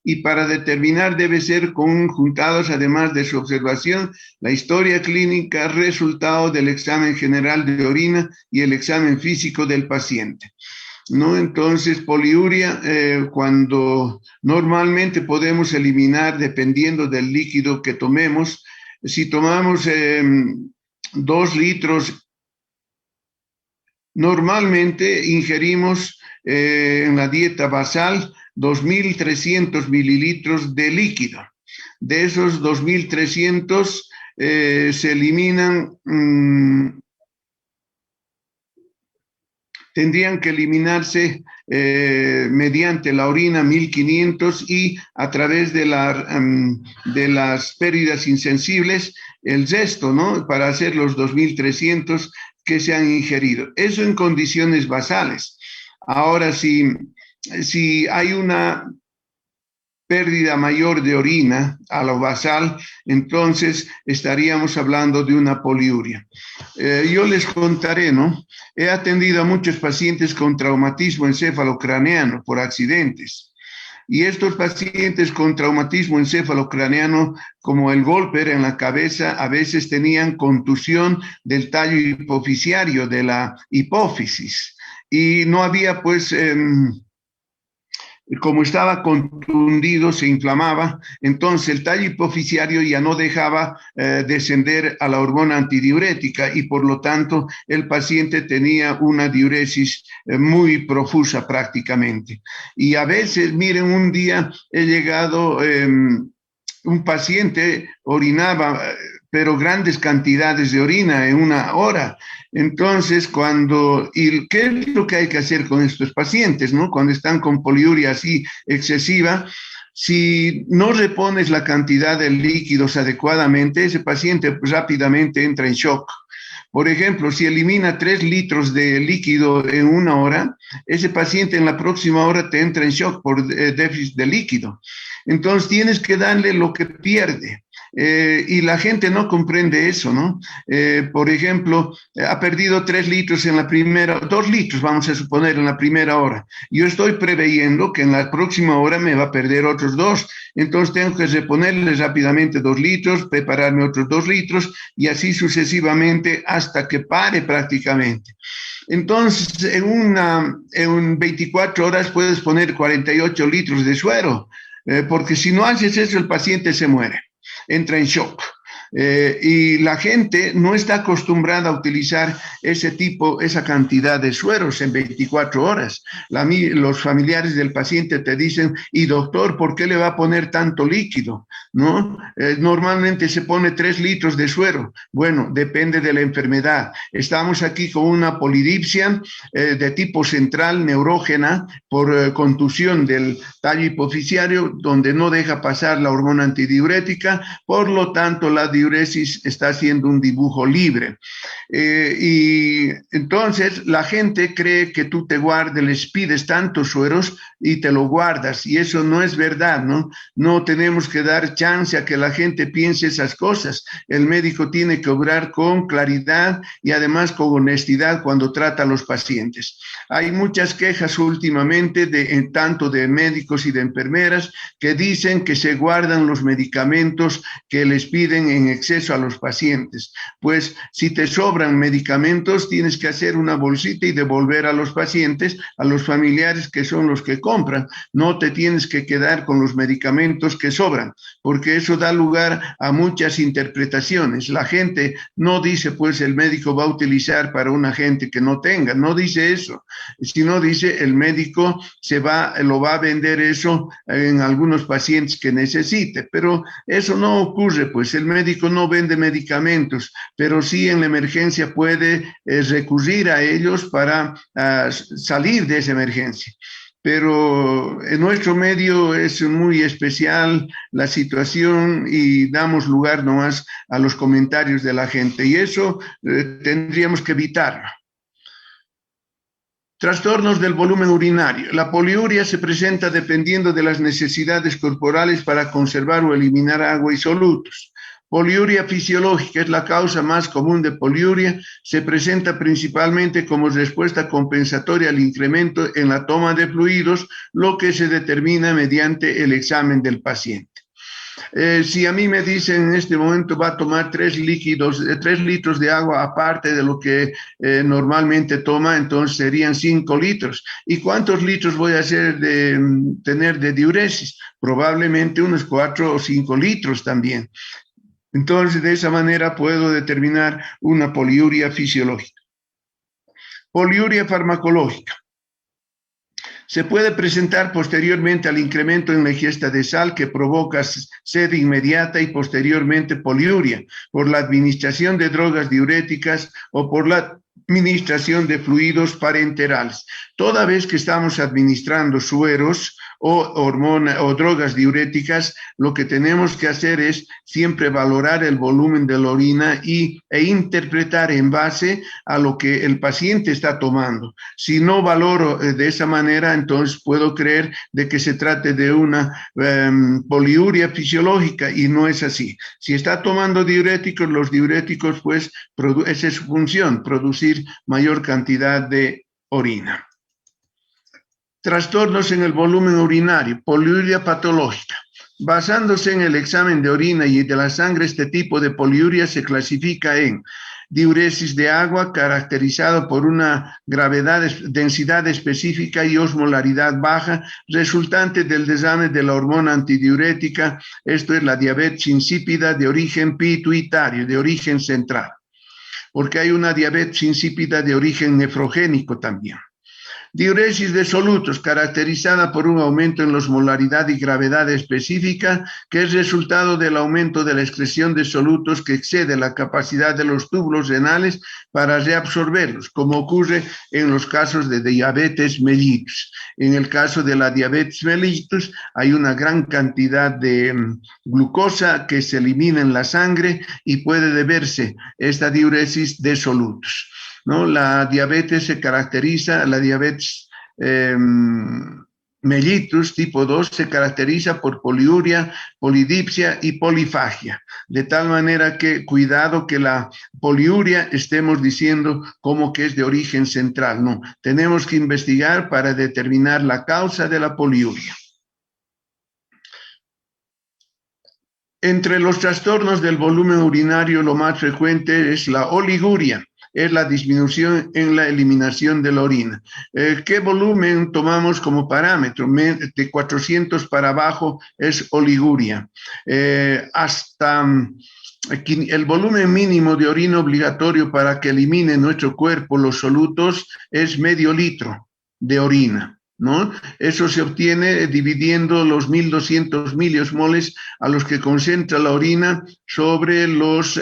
y para determinar debe ser conjuntados, además de su observación, la historia clínica, resultado del examen general de orina y el examen físico del paciente, ¿no? Entonces, poliuria, cuando normalmente podemos eliminar, dependiendo del líquido que tomemos, si tomamos 2 litros, normalmente ingerimos en la dieta basal 2.300 mililitros de líquido. De esos 2.300 se eliminan tendrían que eliminarse mediante la orina 1500 y a través de las pérdidas insensibles el resto, ¿no? Para hacer los 2300 que se han ingerido. Eso en condiciones basales. Ahora, si hay una pérdida mayor de orina a lo basal, entonces estaríamos hablando de una poliuria. Yo les contaré, ¿no? He atendido a muchos pacientes con traumatismo encefalocraneano por accidentes. Y estos pacientes con traumatismo encefalocraneano, como el golpe era en la cabeza, a veces tenían contusión del tallo hipofisiario, de la hipófisis. Y no había, pues, como estaba contundido, se inflamaba, entonces el tallo hipofisiario ya no dejaba descender a la hormona antidiurética y por lo tanto el paciente tenía una diuresis muy profusa prácticamente. Y a veces, miren, un día he llegado, un paciente orinaba, pero grandes cantidades de orina en una hora. Entonces, ¿qué es lo que hay que hacer con estos pacientes, ¿no? Cuando están con poliuria así excesiva, si no repones la cantidad de líquidos adecuadamente, ese paciente pues, rápidamente entra en shock. Por ejemplo, si elimina 3 litros de líquido en una hora, ese paciente en la próxima hora te entra en shock por déficit de líquido. Entonces, tienes que darle lo que pierde. Y la gente no comprende eso, ¿no? Por ejemplo, ha perdido 3 litros en la primera, 2 litros, vamos a suponer, en la primera hora. Yo estoy preveyendo que en la próxima hora me va a perder otros 2. Entonces tengo que reponerle rápidamente 2 litros, prepararme otros 2 litros y así sucesivamente hasta que pare prácticamente. Entonces, en 24 horas puedes poner 48 litros de suero, porque si no haces eso, el paciente se muere. Entra en shock. Y la gente no está acostumbrada a utilizar esa cantidad de sueros en 24 horas. Los familiares del paciente te dicen, y doctor, ¿por qué le va a poner tanto líquido? ¿No? Normalmente se pone 3 litros de suero. Bueno, depende de la enfermedad. Estamos aquí con una polidipsia de tipo central neurógena por contusión del tallo hipofisiario, donde no deja pasar la hormona antidiurética, por lo tanto la diuresis está haciendo un dibujo libre. Y entonces la gente cree que tú les pides tantos sueros y te lo guardas, y eso no es verdad, ¿no? No tenemos que dar chance a que la gente piense esas cosas. El médico tiene que obrar con claridad y además con honestidad cuando trata a los pacientes. Hay muchas quejas últimamente tanto de médicos y de enfermeras que dicen que se guardan los medicamentos que les piden en exceso a los pacientes. Pues si te sobran medicamentos, tienes que hacer una bolsita y devolver a los pacientes, a los familiares que son los que compran. No te tienes que quedar con los medicamentos que sobran, porque eso da lugar a muchas interpretaciones. La gente no dice, pues el médico va a utilizar para una gente que no tenga, no dice eso, sino dice el médico lo va a vender eso en algunos pacientes que necesite, pero eso no ocurre, pues el médico no vende medicamentos, pero sí en la emergencia puede recurrir a ellos para salir de esa emergencia. Pero en nuestro medio es muy especial la situación y damos lugar nomás a los comentarios de la gente, y eso tendríamos que evitarlo. Trastornos del volumen urinario. La poliuria se presenta dependiendo de las necesidades corporales para conservar o eliminar agua y solutos. Poliuria fisiológica es la causa más común de poliuria. Se presenta principalmente como respuesta compensatoria al incremento en la toma de fluidos, lo que se determina mediante el examen del paciente. Si a mí me dicen en este momento va a tomar 3 litros de agua aparte de lo que normalmente toma, entonces serían 5 litros. ¿Y cuántos litros voy a tener de diuresis? Probablemente unos 4 o 5 litros también. Entonces, de esa manera puedo determinar una poliuria fisiológica. Poliuria farmacológica. Se puede presentar posteriormente al incremento en la ingesta de sal que provoca sed inmediata y posteriormente poliuria por la administración de drogas diuréticas o por la administración de fluidos parenterales. Toda vez que estamos administrando sueros o hormonas o drogas diuréticas, lo que tenemos que hacer es siempre valorar el volumen de la orina e interpretar en base a lo que el paciente está tomando. Si no valoro de esa manera, entonces puedo creer de que se trate de una poliuria fisiológica y no es así. Si está tomando diuréticos, los diuréticos, pues, esa es su función, producir mayor cantidad de orina. Trastornos en el volumen urinario, poliuria patológica. Basándose en el examen de orina y de la sangre, este tipo de poliuria se clasifica en diuresis de agua caracterizado por una densidad específica y osmolaridad baja resultante del desame de la hormona antidiurética, esto es la diabetes insípida de origen pituitario, de origen central, porque hay una diabetes insípida de origen nefrogénico también. Diuresis de solutos, caracterizada por un aumento en la osmolaridad y gravedad específica, que es resultado del aumento de la excreción de solutos que excede la capacidad de los túbulos renales para reabsorberlos, como ocurre en los casos de diabetes mellitus. En el caso de la diabetes mellitus, hay una gran cantidad de glucosa que se elimina en la sangre y puede deberse esta diuresis de solutos, ¿no? La diabetes se caracteriza, la diabetes mellitus tipo 2 se caracteriza por poliuria, polidipsia y polifagia, de tal manera que cuidado que la poliuria estemos diciendo como que es de origen central, no, tenemos que investigar para determinar la causa de la poliuria. Entre los trastornos del volumen urinario, lo más frecuente es la oliguria, es la disminución en la eliminación de la orina. ¿Qué volumen tomamos como parámetro? De 400 para abajo es oliguria. Hasta el volumen mínimo de orina obligatorio para que elimine nuestro cuerpo los solutos es medio litro de orina, ¿no? Eso se obtiene dividiendo los 1200 miliosmoles a los que concentra la orina sobre los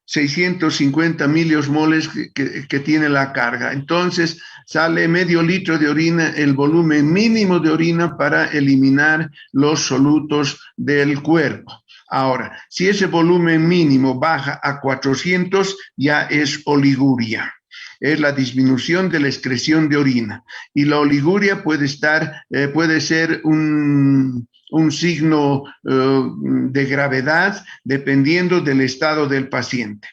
650 miliosmoles que tiene la carga. Entonces sale medio litro de orina, el volumen mínimo de orina para eliminar los solutos del cuerpo. Ahora, si ese volumen mínimo baja a 400, ya es oliguria. Es la disminución de la excreción de orina. Y la oliguria puede ser un signo de gravedad dependiendo del estado del paciente.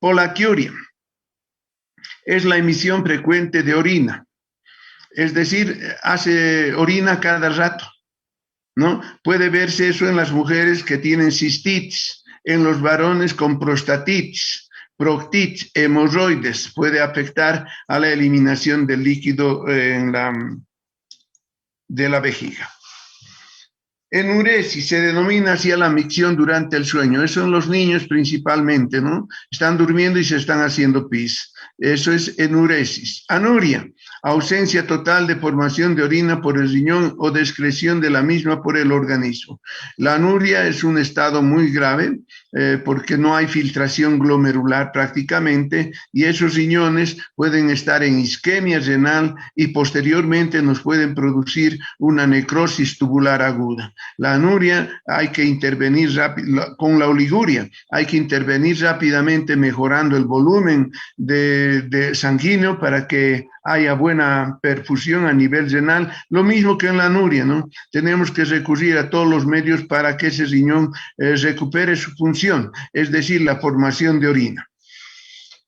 Polaquiuria es la emisión frecuente de orina, es decir, hace orina cada rato, ¿no? Puede verse eso en las mujeres que tienen cistitis, en los varones con prostatitis, proctitis, hemorroides, puede afectar a la eliminación del líquido de la vejiga. Enuresis se denomina así a la micción durante el sueño. Eso en los niños principalmente, ¿no? Están durmiendo y se están haciendo pis. Eso es enuresis. Anuria, ausencia total de formación de orina por el riñón o de excreción de la misma por el organismo. La anuria es un estado muy grave porque no hay filtración glomerular prácticamente y esos riñones pueden estar en isquemia renal y posteriormente nos pueden producir una necrosis tubular aguda. La anuria hay que intervenir rápido, con la oliguria hay que intervenir rápidamente mejorando el volumen de sanguíneo para que haya buena perfusión a nivel renal, lo mismo que en la anuria, ¿no? Tenemos que recurrir a todos los medios para que ese riñón recupere su función, es decir, la formación de orina.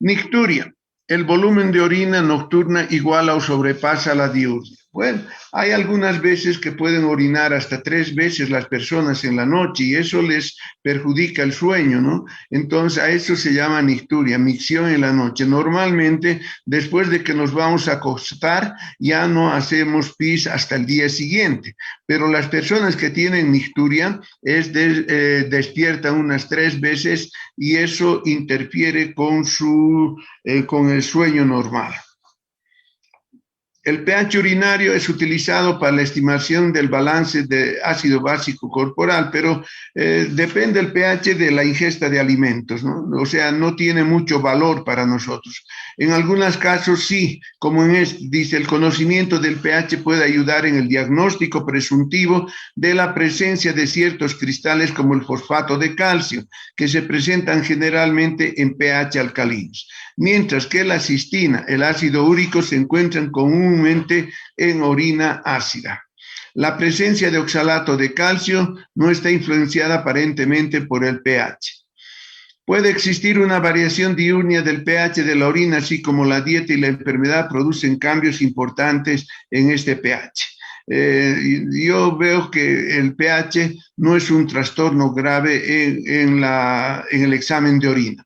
Nicturia, el volumen de orina nocturna iguala o sobrepasa la diurna. Bueno, hay algunas veces que pueden orinar hasta 3 veces las personas en la noche y eso les perjudica el sueño, ¿no? Entonces a eso se llama nicturia, micción en la noche. Normalmente después de que nos vamos a acostar ya no hacemos pis hasta el día siguiente, pero las personas que tienen nicturia despiertan unas 3 veces y eso interfiere con el sueño normal. El pH urinario es utilizado para la estimación del balance de ácido básico corporal, pero depende el pH de la ingesta de alimentos, ¿no? O sea, no tiene mucho valor para nosotros. En algunos casos sí, como dice, el conocimiento del pH puede ayudar en el diagnóstico presuntivo de la presencia de ciertos cristales como el fosfato de calcio, que se presentan generalmente en pH alcalinos, mientras que la cistina, el ácido úrico, se encuentran comúnmente en orina ácida. La presencia de oxalato de calcio no está influenciada aparentemente por el pH. Puede existir una variación diurna del pH de la orina, así como la dieta y la enfermedad producen cambios importantes en este pH. Yo veo que el pH no es un trastorno grave en el examen de orina.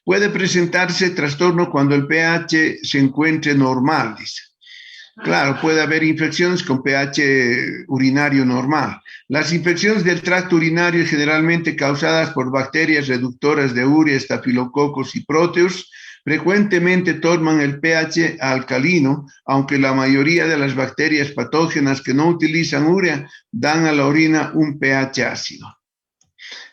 Puede presentarse trastorno cuando el pH se encuentre normal, dice. Claro, puede haber infecciones con pH urinario normal. Las infecciones del tracto urinario generalmente causadas por bacterias reductoras de urea, estafilococos y próteos frecuentemente toman el pH alcalino, aunque la mayoría de las bacterias patógenas que no utilizan urea dan a la orina un pH ácido.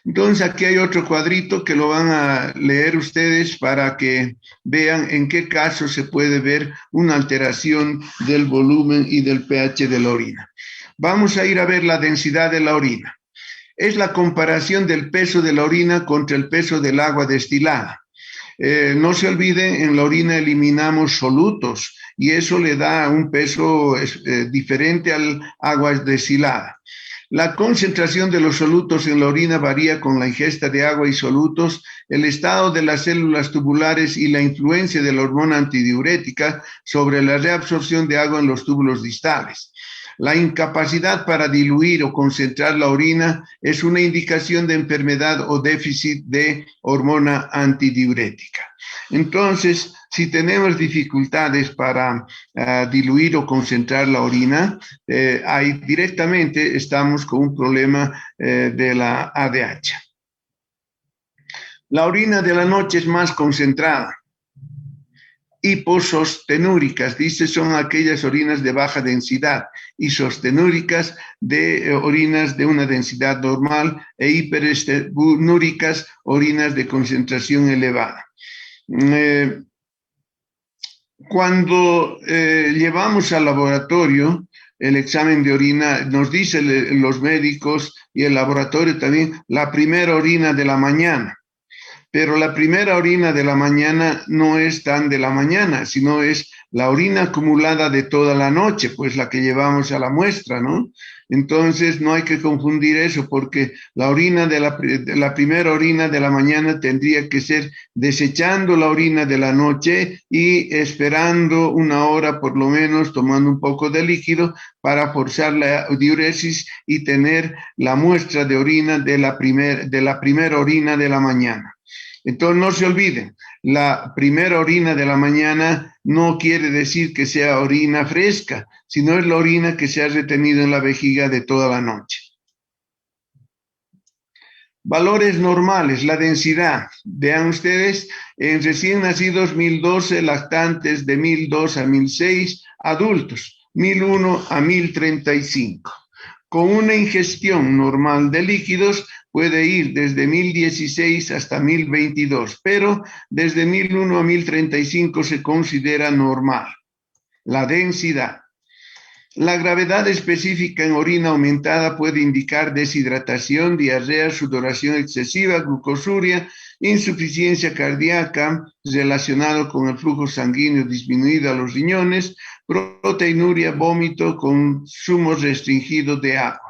Entonces aquí hay otro cuadrito que lo van a leer ustedes para que vean en qué caso se puede ver una alteración del volumen y del pH de la orina. Vamos a ir a ver la densidad de la orina. Es la comparación del peso de la orina contra el peso del agua destilada. No se olviden, en la orina eliminamos solutos y eso le da un peso diferente al agua destilada. La concentración de los solutos en la orina varía con la ingesta de agua y solutos, el estado de las células tubulares y la influencia de la hormona antidiurética sobre la reabsorción de agua en los túbulos distales. La incapacidad para diluir o concentrar la orina es una indicación de enfermedad o déficit de hormona antidiurética. Entonces, si tenemos dificultades para diluir o concentrar la orina, ahí directamente estamos con un problema de la ADH. La orina de la noche es más concentrada. Hiposostenúricas, dice, son aquellas orinas de baja densidad, y sostenúricas de orinas de una densidad normal, e hiperestenúricas, orinas de concentración elevada. Cuando llevamos al laboratorio el examen de orina, nos dicen los médicos y el laboratorio también, la primera orina de la mañana. Pero la primera orina de la mañana no es tan de la mañana, sino es la orina acumulada de toda la noche, pues la que llevamos a la muestra, ¿no? Entonces no hay que confundir eso, porque la orina de la primera orina de la mañana tendría que ser desechando la orina de la noche y esperando una hora por lo menos, tomando un poco de líquido para forzar la diuresis y tener la muestra de orina de la primera orina de la mañana. Entonces no se olviden, la primera orina de la mañana no quiere decir que sea orina fresca, sino es la orina que se ha retenido en la vejiga de toda la noche. Valores normales, la densidad. Vean ustedes, en recién nacidos 1012, lactantes de 1002 a 1006, adultos 1001 a 1035. Con una ingestión normal de líquidos puede ir desde 1016 hasta 1022, pero desde 1001 a 1035 se considera normal. La densidad. La gravedad específica en orina aumentada puede indicar deshidratación, diarrea, sudoración excesiva, glucosuria, insuficiencia cardíaca relacionado con el flujo sanguíneo disminuido a los riñones, proteinuria, vómito, consumo restringido de agua.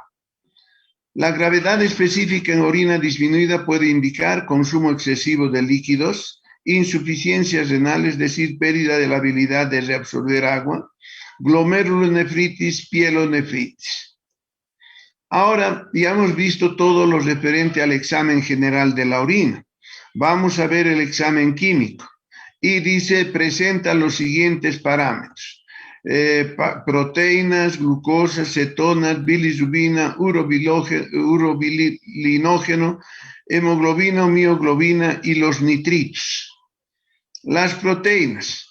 La gravedad específica en orina disminuida puede indicar consumo excesivo de líquidos, insuficiencias renales, es decir, pérdida de la habilidad de reabsorber agua, glomerulonefritis, pielonefritis. Ahora ya hemos visto todo lo referente al examen general de la orina. Vamos a ver el examen químico. Y dice, presenta los siguientes parámetros. Proteínas, glucosa, cetonas, bilirrubina, urobilinógeno, hemoglobina, mioglobina y los nitritos. Las proteínas.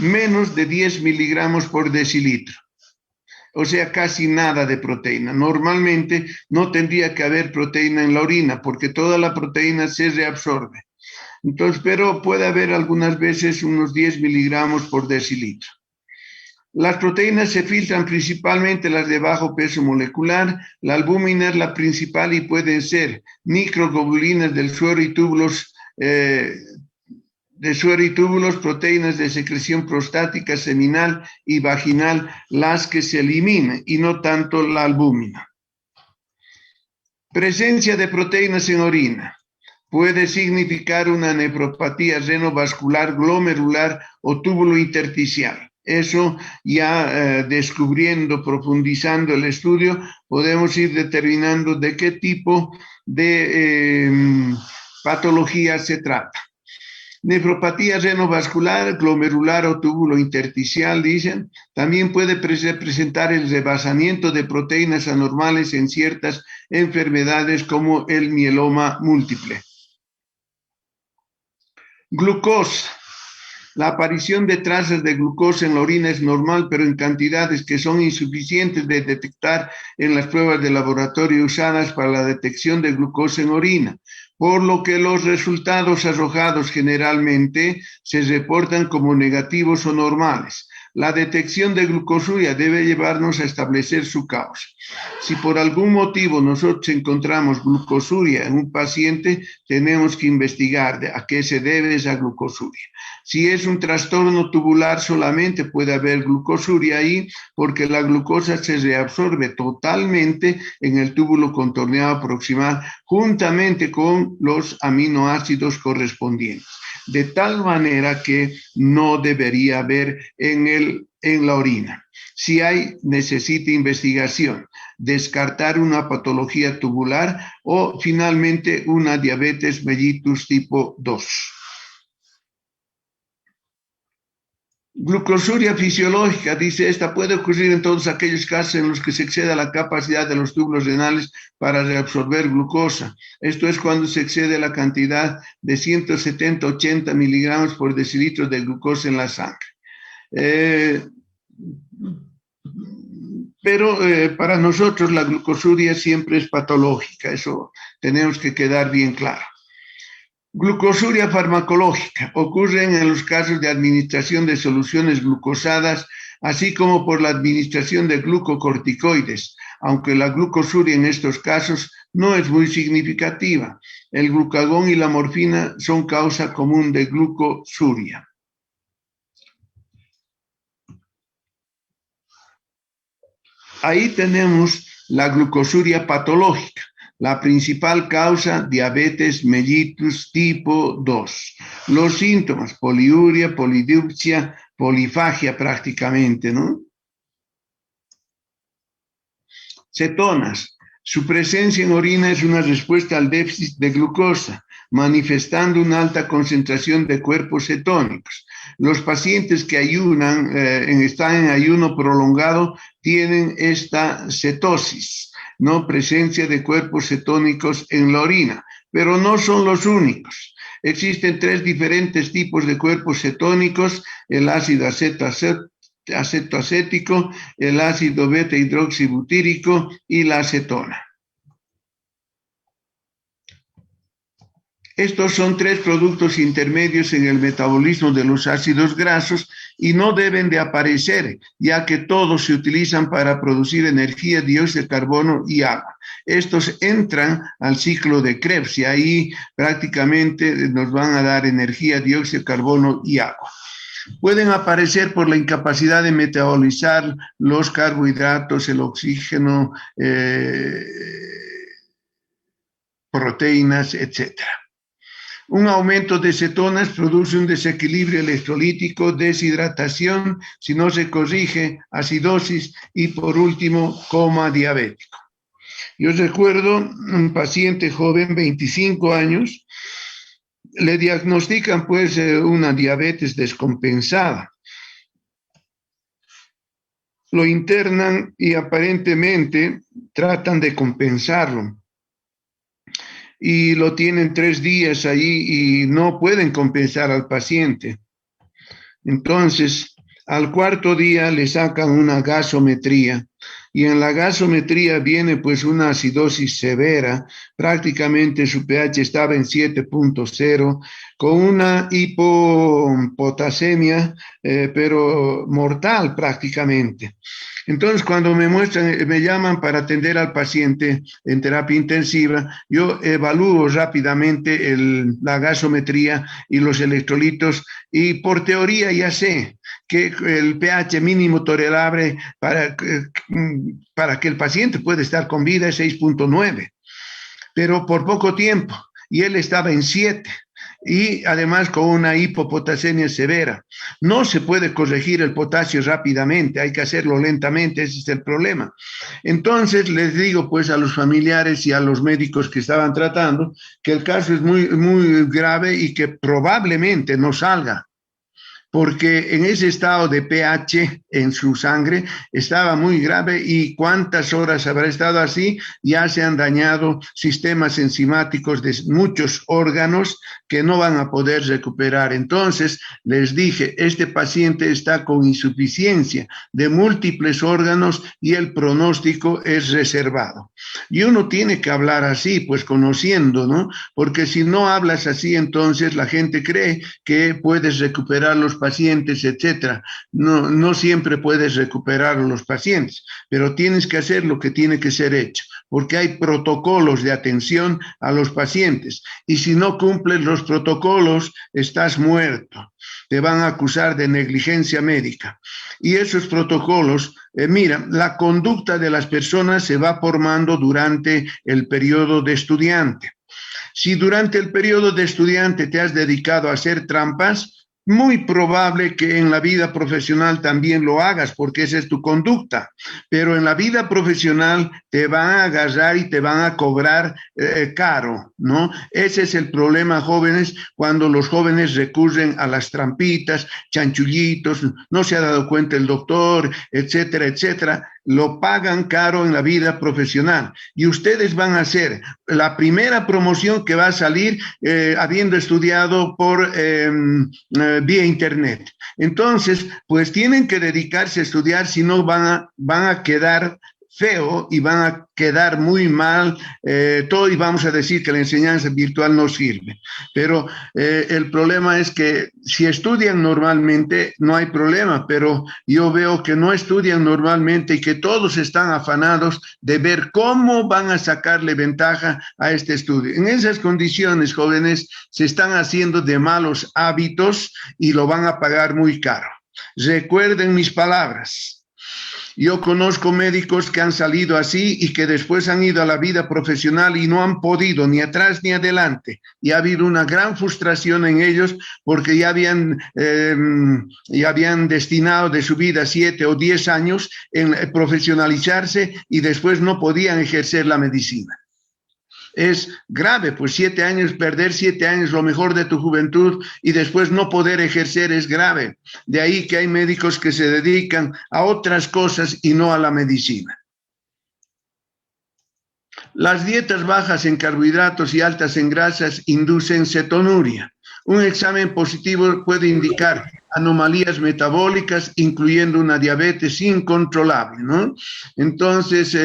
menos de 10 miligramos por decilitro. O sea, casi nada de proteína. Normalmente no tendría que haber proteína en la orina porque toda la proteína se reabsorbe. Entonces, pero puede haber algunas veces unos 10 miligramos por decilitro. Las proteínas se filtran principalmente las de bajo peso molecular. La albúmina es la principal y pueden ser microglobulinas del suero y túbulos, proteínas de secreción prostática, seminal y vaginal, las que se eliminan y no tanto la albúmina. Presencia de proteínas en orina puede significar una nefropatía renovascular, glomerular o túbulo intersticial. Eso ya descubriendo, profundizando el estudio, podemos ir determinando de qué tipo de patología se trata. Nefropatía renovascular, glomerular o túbulo intersticial, dicen, también puede presentar el rebasamiento de proteínas anormales en ciertas enfermedades como el mieloma múltiple. Glucosa. La aparición de trazas de glucosa en la orina es normal, pero en cantidades que son insuficientes de detectar en las pruebas de laboratorio usadas para la detección de glucosa en orina, por lo que los resultados arrojados generalmente se reportan como negativos o normales. La detección de glucosuria debe llevarnos a establecer su causa. Si por algún motivo nosotros encontramos glucosuria en un paciente, tenemos que investigar a qué se debe esa glucosuria. Si es un trastorno tubular, solamente puede haber glucosuria ahí porque la glucosa se reabsorbe totalmente en el túbulo contorneado proximal juntamente con los aminoácidos correspondientes. De tal manera que no debería haber en la orina. Si hay, necesita investigación, descartar una patología tubular o finalmente una diabetes mellitus tipo 2. Glucosuria fisiológica, dice esta, puede ocurrir en todos aquellos casos en los que se exceda la capacidad de los túbulos renales para reabsorber glucosa. Esto es cuando se excede la cantidad de 170-80 miligramos por decilitro de glucosa en la sangre. Pero para nosotros la glucosuria siempre es patológica, eso tenemos que quedar bien claro. Glucosuria farmacológica ocurre en los casos de administración de soluciones glucosadas, así como por la administración de glucocorticoides, aunque la glucosuria en estos casos no es muy significativa. El glucagón y la morfina son causa común de glucosuria. Ahí tenemos la glucosuria patológica. La principal causa, diabetes mellitus tipo 2. Los síntomas, poliuria, polidipsia, polifagia prácticamente, ¿no? Cetonas. Su presencia en orina es una respuesta al déficit de glucosa, manifestando una alta concentración de cuerpos cetónicos. Los pacientes que ayunan, están en ayuno prolongado, tienen esta cetosis, ¿no? Presencia de cuerpos cetónicos en la orina, pero no son los únicos. Existen 3 diferentes tipos de cuerpos cetónicos: el ácido acetoacético, el ácido beta-hidroxibutírico y la acetona. Estos son 3 productos intermedios en el metabolismo de los ácidos grasos y no deben de aparecer, ya que todos se utilizan para producir energía, dióxido de carbono y agua. Estos entran al ciclo de Krebs y ahí prácticamente nos van a dar energía, dióxido de carbono y agua. Pueden aparecer por la incapacidad de metabolizar los carbohidratos, el oxígeno, proteínas, etc. Un aumento de cetonas produce un desequilibrio electrolítico, deshidratación, si no se corrige, acidosis y por último, coma diabético. Yo recuerdo un paciente joven, 25 años, le diagnostican pues una diabetes descompensada. Lo internan y aparentemente tratan de compensarlo. Y lo tienen 3 días ahí y no pueden compensar al paciente. Entonces, al cuarto día le sacan una gasometría y en la gasometría viene pues una acidosis severa, prácticamente su pH estaba en 7.0, con una hipopotasemia, pero mortal prácticamente. Entonces, cuando me muestran, me llaman para atender al paciente en terapia intensiva, yo evalúo rápidamente la gasometría y los electrolitos y por teoría ya sé que el pH mínimo tolerable para que el paciente pueda estar con vida es 6.9, pero por poco tiempo, y él estaba en 7 y además con una hipopotasemia severa. No se puede corregir el potasio rápidamente, hay que hacerlo lentamente, ese es el problema. Entonces les digo pues a los familiares y a los médicos que estaban tratando que el caso es muy, muy grave y que probablemente no salga, porque en ese estado de pH en su sangre estaba muy grave y cuántas horas habrá estado así, ya se han dañado sistemas enzimáticos de muchos órganos que no van a poder recuperar. Entonces les dije, este paciente está con insuficiencia de múltiples órganos y el pronóstico es reservado. Y uno tiene que hablar así, pues conociendo, ¿no? Porque si no hablas así, entonces la gente cree que puedes recuperar los pacientes, etcétera. No, no siempre puedes recuperar a los pacientes, pero tienes que hacer lo que tiene que ser hecho, porque hay protocolos de atención a los pacientes y si no cumples los protocolos, estás muerto. Te van a acusar de negligencia médica. Y esos protocolos, mira, la conducta de las personas se va formando durante el periodo de estudiante. Si durante el periodo de estudiante te has dedicado a hacer trampas, muy probable que en la vida profesional también lo hagas, porque esa es tu conducta. Pero en la vida profesional te van a agarrar y te van a cobrar caro, ¿no? Ese es el problema, jóvenes, cuando los jóvenes recurren a las trampitas, chanchullitos, no se ha dado cuenta el doctor, etcétera, etcétera. Lo pagan caro en la vida profesional y ustedes van a ser la primera promoción que va a salir habiendo estudiado por vía internet. Entonces, pues tienen que dedicarse a estudiar, si no van a quedar feo y van a quedar muy mal todo y vamos a decir que la enseñanza virtual no sirve. Pero el problema es que si estudian normalmente no hay problema, pero yo veo que no estudian normalmente y que todos están afanados de ver cómo van a sacarle ventaja a este estudio. En esas condiciones, jóvenes, se están haciendo de malos hábitos y lo van a pagar muy caro. Recuerden mis palabras. Yo conozco médicos que han salido así y que después han ido a la vida profesional y no han podido ni atrás ni adelante. Y ha habido una gran frustración en ellos porque ya habían destinado de su vida 7 o 10 años en profesionalizarse y después no podían ejercer la medicina. Es grave, pues 7 años, perder 7 años, lo mejor de tu juventud y después no poder ejercer es grave. De ahí que hay médicos que se dedican a otras cosas y no a la medicina. Las dietas bajas en carbohidratos y altas en grasas inducen cetonuria. Un examen positivo puede indicar anomalías metabólicas, incluyendo una diabetes incontrolable, ¿no? Entonces,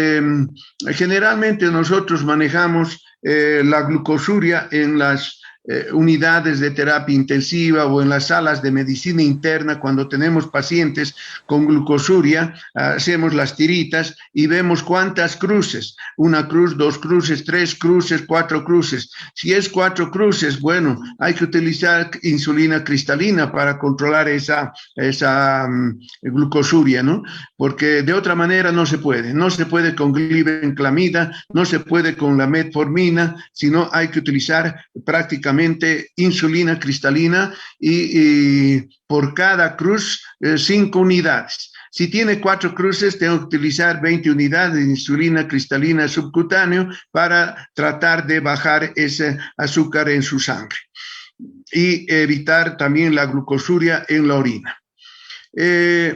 generalmente nosotros manejamos la glucosuria en las unidades de terapia intensiva o en las salas de medicina interna cuando tenemos pacientes con glucosuria, hacemos las tiritas y vemos cuántas cruces, 1 cruz, 2 cruces, 3 cruces, 4 cruces. Si es 4 cruces, bueno, hay que utilizar insulina cristalina para controlar esa glucosuria, ¿no? Porque de otra manera no se puede con glibenclamida, no se puede con la metformina, sino hay que utilizar prácticamente insulina cristalina y por cada cruz 5 unidades. Si tiene 4 cruces, tengo que utilizar 20 unidades de insulina cristalina subcutáneo para tratar de bajar ese azúcar en su sangre y evitar también la glucosuria en la orina.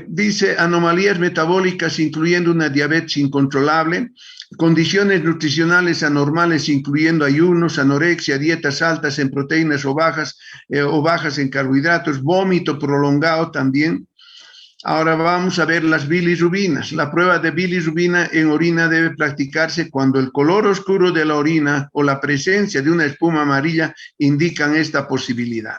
Dice anomalías metabólicas incluyendo una diabetes incontrolable. condiciones nutricionales anormales, incluyendo ayunos, anorexia, dietas altas en proteínas o bajas en carbohidratos, vómito prolongado también. Ahora vamos a ver las bilirrubinas. La prueba de bilirrubina en orina debe practicarse cuando el color oscuro de la orina o la presencia de una espuma amarilla indican esta posibilidad.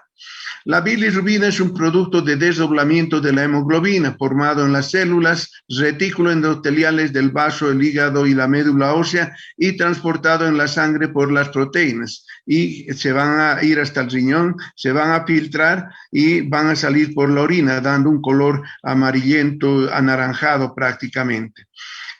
La bilirrubina es un producto de desdoblamiento de la hemoglobina formado en las células retículo endoteliales del vaso, el hígado y la médula ósea y transportado en la sangre por las proteínas y se van a ir hasta el riñón, se van a filtrar y van a salir por la orina dando un color amarillento, anaranjado prácticamente.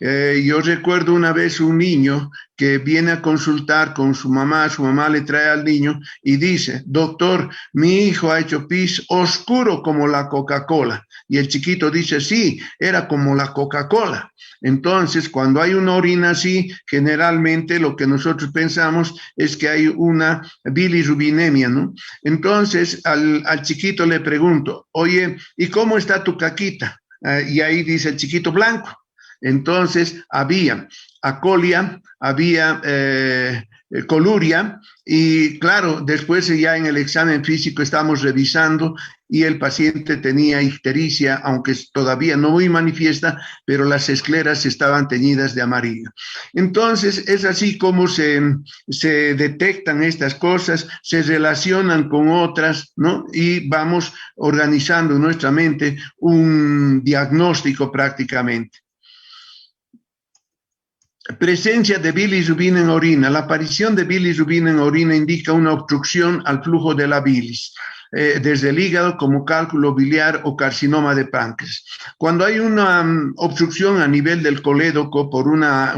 Yo recuerdo una vez un niño que viene a consultar con su mamá le trae al niño y dice, doctor, mi hijo ha hecho pis oscuro como la Coca-Cola. Y el chiquito dice, sí, era como la Coca-Cola. Entonces, cuando hay una orina así, generalmente lo que nosotros pensamos es que hay una bilirrubinemia, ¿no? Entonces, al chiquito le pregunto, oye, ¿y cómo está tu caquita? Y ahí dice el chiquito, blanco. Entonces había acolia, había coluria y claro, después ya en el examen físico estamos revisando y el paciente tenía ictericia, aunque todavía no muy manifiesta, pero las escleras estaban teñidas de amarillo. Entonces es así como se detectan estas cosas, se relacionan con otras, ¿no? Y vamos organizando en nuestra mente un diagnóstico prácticamente. Presencia de bilirrubina en orina. La aparición de bilirrubina en orina indica una obstrucción al flujo de la bilis, desde el hígado como cálculo biliar o carcinoma de páncreas. Cuando hay una obstrucción a nivel del colédoco por una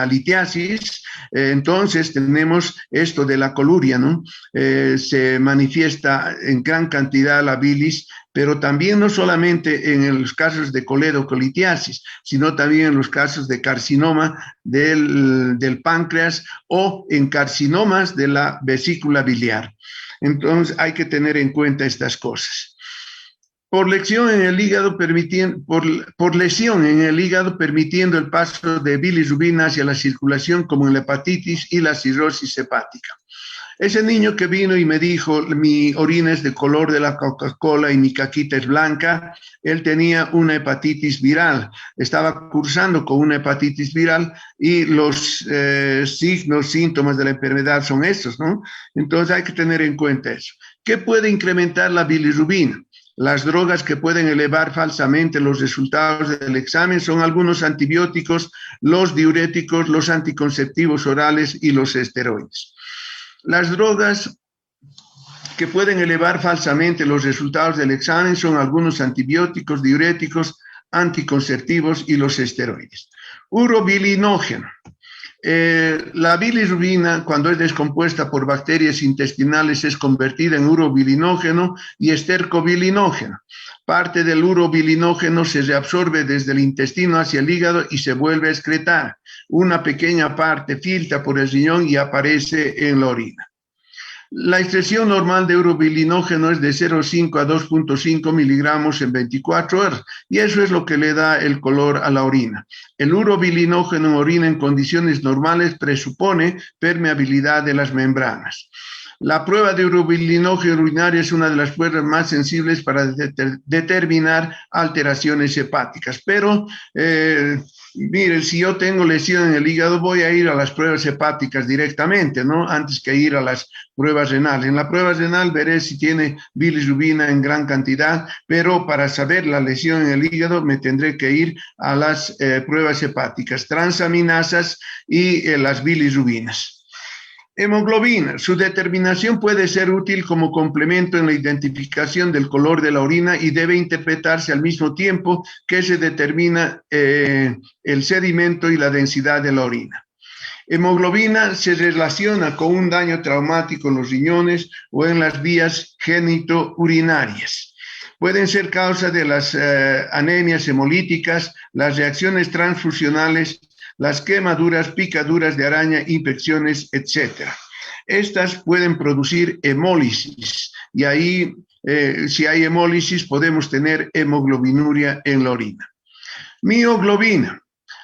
litiasis, entonces tenemos esto de la coluria, ¿no? Se manifiesta en gran cantidad la bilis, pero también no solamente en los casos de coledocolitiasis, sino también en los casos de carcinoma del páncreas o en carcinomas de la vesícula biliar. Entonces hay que tener en cuenta estas cosas. Por lesión en el hígado permitiendo el paso de bilirrubina hacia la circulación como en la hepatitis y la cirrosis hepática. Ese niño que vino y me dijo, mi orina es de color de la Coca-Cola y mi caquita es blanca, él tenía una hepatitis viral, estaba cursando con una hepatitis viral y los síntomas de la enfermedad son estos, ¿no? Entonces hay que tener en cuenta eso. ¿Qué puede incrementar la bilirrubina? Las drogas que pueden elevar falsamente los resultados del examen son algunos antibióticos, los diuréticos, los anticonceptivos orales y los esteroides. Las drogas que pueden elevar falsamente los resultados del examen son algunos antibióticos, diuréticos, anticonceptivos y los esteroides. Urobilinógeno. La bilirrubina, cuando es descompuesta por bacterias intestinales, es convertida en urobilinógeno y estercobilinógeno. Parte del urobilinógeno se reabsorbe desde el intestino hacia el hígado y se vuelve a excretar. Una pequeña parte filtra por el riñón y aparece en la orina. La excreción normal de urobilinógeno es de 0,5 a 2,5 miligramos en 24 horas y eso es lo que le da el color a la orina. El urobilinógeno en orina en condiciones normales presupone permeabilidad de las membranas. La prueba de urobilinógeno urinario es una de las pruebas más sensibles para determinar alteraciones hepáticas, pero miren, si yo tengo lesión en el hígado, voy a ir a las pruebas hepáticas directamente, ¿no? Antes que ir a las pruebas renales. En la prueba renal veré si tiene bilirrubina en gran cantidad, pero para saber la lesión en el hígado me tendré que ir a las pruebas hepáticas, transaminasas y las bilirrubinas. Hemoglobina. Su determinación puede ser útil como complemento en la identificación del color de la orina y debe interpretarse al mismo tiempo que se determina el sedimento y la densidad de la orina. Hemoglobina se relaciona con un daño traumático en los riñones o en las vías genitourinarias. Pueden ser causa de las anemias hemolíticas, las reacciones transfusionales, las quemaduras, picaduras de araña, infecciones, etc. Estas pueden producir hemólisis y ahí, si hay hemólisis, podemos tener hemoglobinuria en la orina. Mioglobina.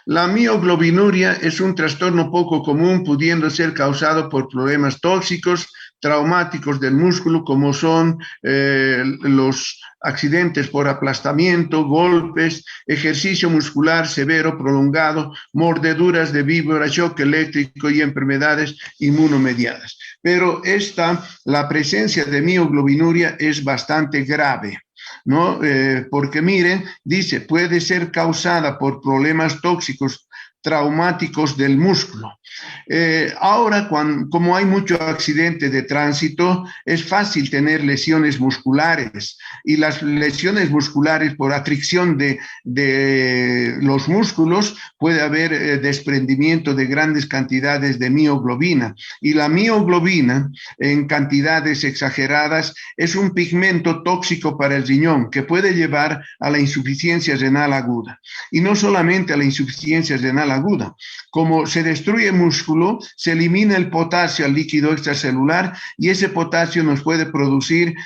La mioglobinuria es un trastorno poco común, pudiendo ser causado por problemas tóxicos, traumáticos del músculo, como son los accidentes por aplastamiento, golpes, ejercicio muscular severo prolongado, mordeduras de víbora, choque eléctrico y enfermedades inmunomediadas. Pero la presencia de mioglobinuria es bastante grave. ¿No? Porque miren, dice, puede ser causada por problemas tóxicos traumáticos del músculo. Ahora, como hay mucho accidente de tránsito, es fácil tener lesiones musculares, y las lesiones musculares por atricción de los músculos puede haber desprendimiento de grandes cantidades de mioglobina, y la mioglobina en cantidades exageradas es un pigmento tóxico para el riñón que puede llevar a la insuficiencia renal aguda, y no solamente a la insuficiencia renal aguda. Como se destruye músculo, se elimina el potasio al líquido extracelular, y ese potasio nos puede producir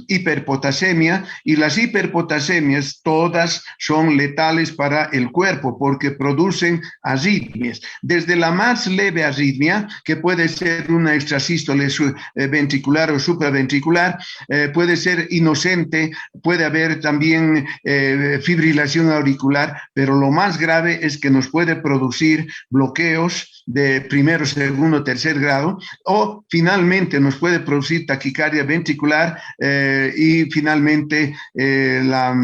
hiperpotasemia, y las hiperpotasemias todas son letales para el cuerpo porque producen arritmias, desde la más leve arritmia, que puede ser una extrasístole ventricular o supraventricular, puede ser inocente, puede haber también fibrilación auricular, pero lo más grave es que nos puede producir bloqueos de primero, segundo, tercer grado, o finalmente nos puede producir taquicardia ventricular y finalmente la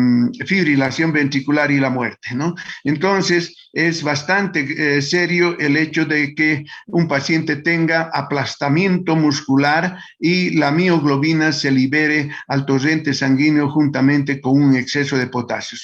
fibrilación ventricular y la muerte, ¿no? Entonces, es bastante serio el hecho de que un paciente tenga aplastamiento muscular y la mioglobina se libere al torrente sanguíneo juntamente con un exceso de potasio.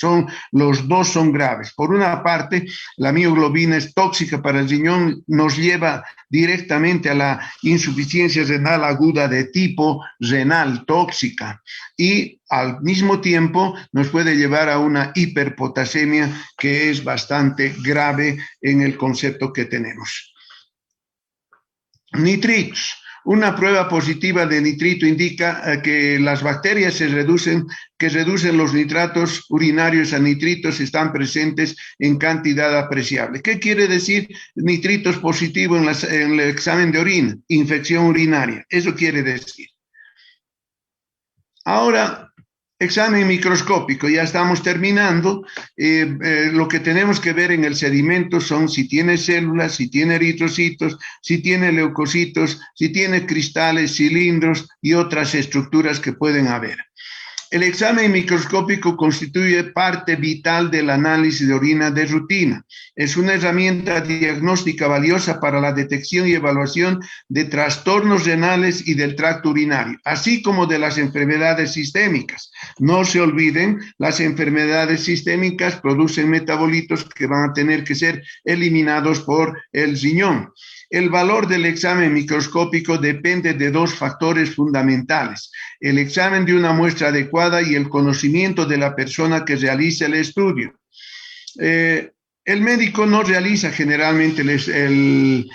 Los dos son graves. Por una parte, la mioglobina es tóxica para el riñón, nos lleva directamente a la insuficiencia renal aguda de tipo renal tóxica, y al mismo tiempo nos puede llevar a una hiperpotasemia que es bastante grave en el concepto que tenemos. Nitritos. Una prueba positiva de nitrito indica que las bacterias que reducen los nitratos urinarios a nitritos están presentes en cantidad apreciable. ¿Qué quiere decir nitritos positivo en el examen de orina? Infección urinaria. Eso quiere decir. Ahora, examen microscópico, ya estamos terminando. Lo que tenemos que ver en el sedimento son si tiene células, si tiene eritrocitos, si tiene leucocitos, si tiene cristales, cilindros y otras estructuras que pueden haber. El examen microscópico constituye parte vital del análisis de orina de rutina. Es una herramienta diagnóstica valiosa para la detección y evaluación de trastornos renales y del tracto urinario, así como de las enfermedades sistémicas. No se olviden, las enfermedades sistémicas producen metabolitos que van a tener que ser eliminados por el riñón. El valor del examen microscópico depende de dos factores fundamentales: el examen de una muestra adecuada y el conocimiento de la persona que realiza el estudio. El médico no realiza generalmente el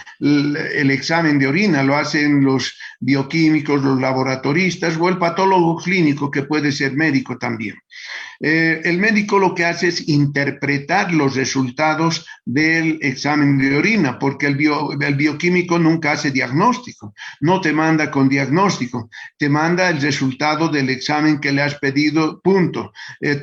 examen de orina, lo hacen los bioquímicos, los laboratoristas o el patólogo clínico, que puede ser médico también. El médico lo que hace es interpretar los resultados del examen de orina, porque el bioquímico nunca hace diagnóstico, no te manda con diagnóstico, te manda el resultado del examen que le has pedido, punto.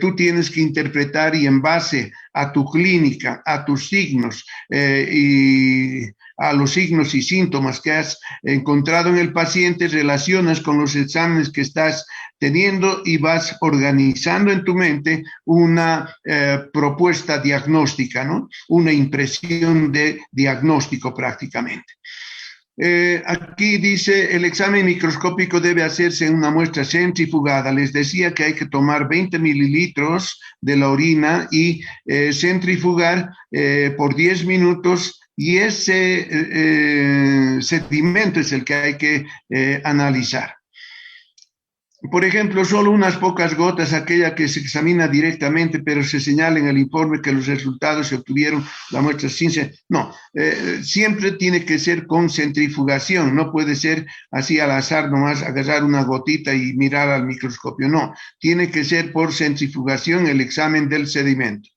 Tú tienes que interpretar, y en base a tu clínica, a tus signos y a los signos y síntomas que has encontrado en el paciente, relacionas con los exámenes que estás teniendo y vas organizando en tu mente una propuesta diagnóstica, ¿no? Una impresión de diagnóstico prácticamente. Aquí dice, el examen microscópico debe hacerse en una muestra centrifugada. Les decía que hay que tomar 20 mililitros de la orina y centrifugar por 10 minutos, y ese sedimento es el que hay que analizar. Por ejemplo, solo unas pocas gotas, aquella que se examina directamente, pero se señala en el informe que los resultados se obtuvieron, la muestra sin ser. No, siempre tiene que ser con centrifugación, no puede ser así al azar nomás agarrar una gotita y mirar al microscopio, no, tiene que ser por centrifugación el examen del sedimento.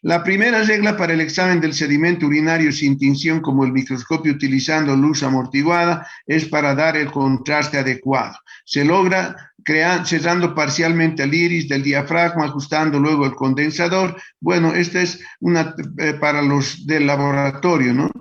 La primera regla para el examen del sedimento urinario sin tinción como el microscopio utilizando luz amortiguada es para dar el contraste adecuado. Se logra cerrando parcialmente el iris del diafragma, ajustando luego el condensador. Bueno, esta es una para los del laboratorio, ¿no?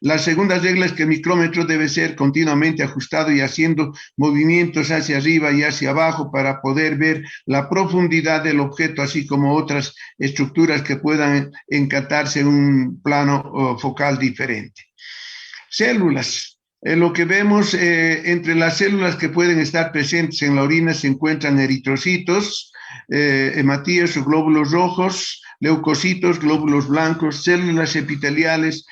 La segunda regla es que el micrómetro debe ser continuamente ajustado y haciendo movimientos hacia arriba y hacia abajo para poder ver la profundidad del objeto, así como otras estructuras que puedan encatarse en un plano focal diferente. Células. Lo que vemos entre las células que pueden estar presentes en la orina se encuentran eritrocitos, hematíes o glóbulos rojos, leucocitos, glóbulos blancos, células epiteliales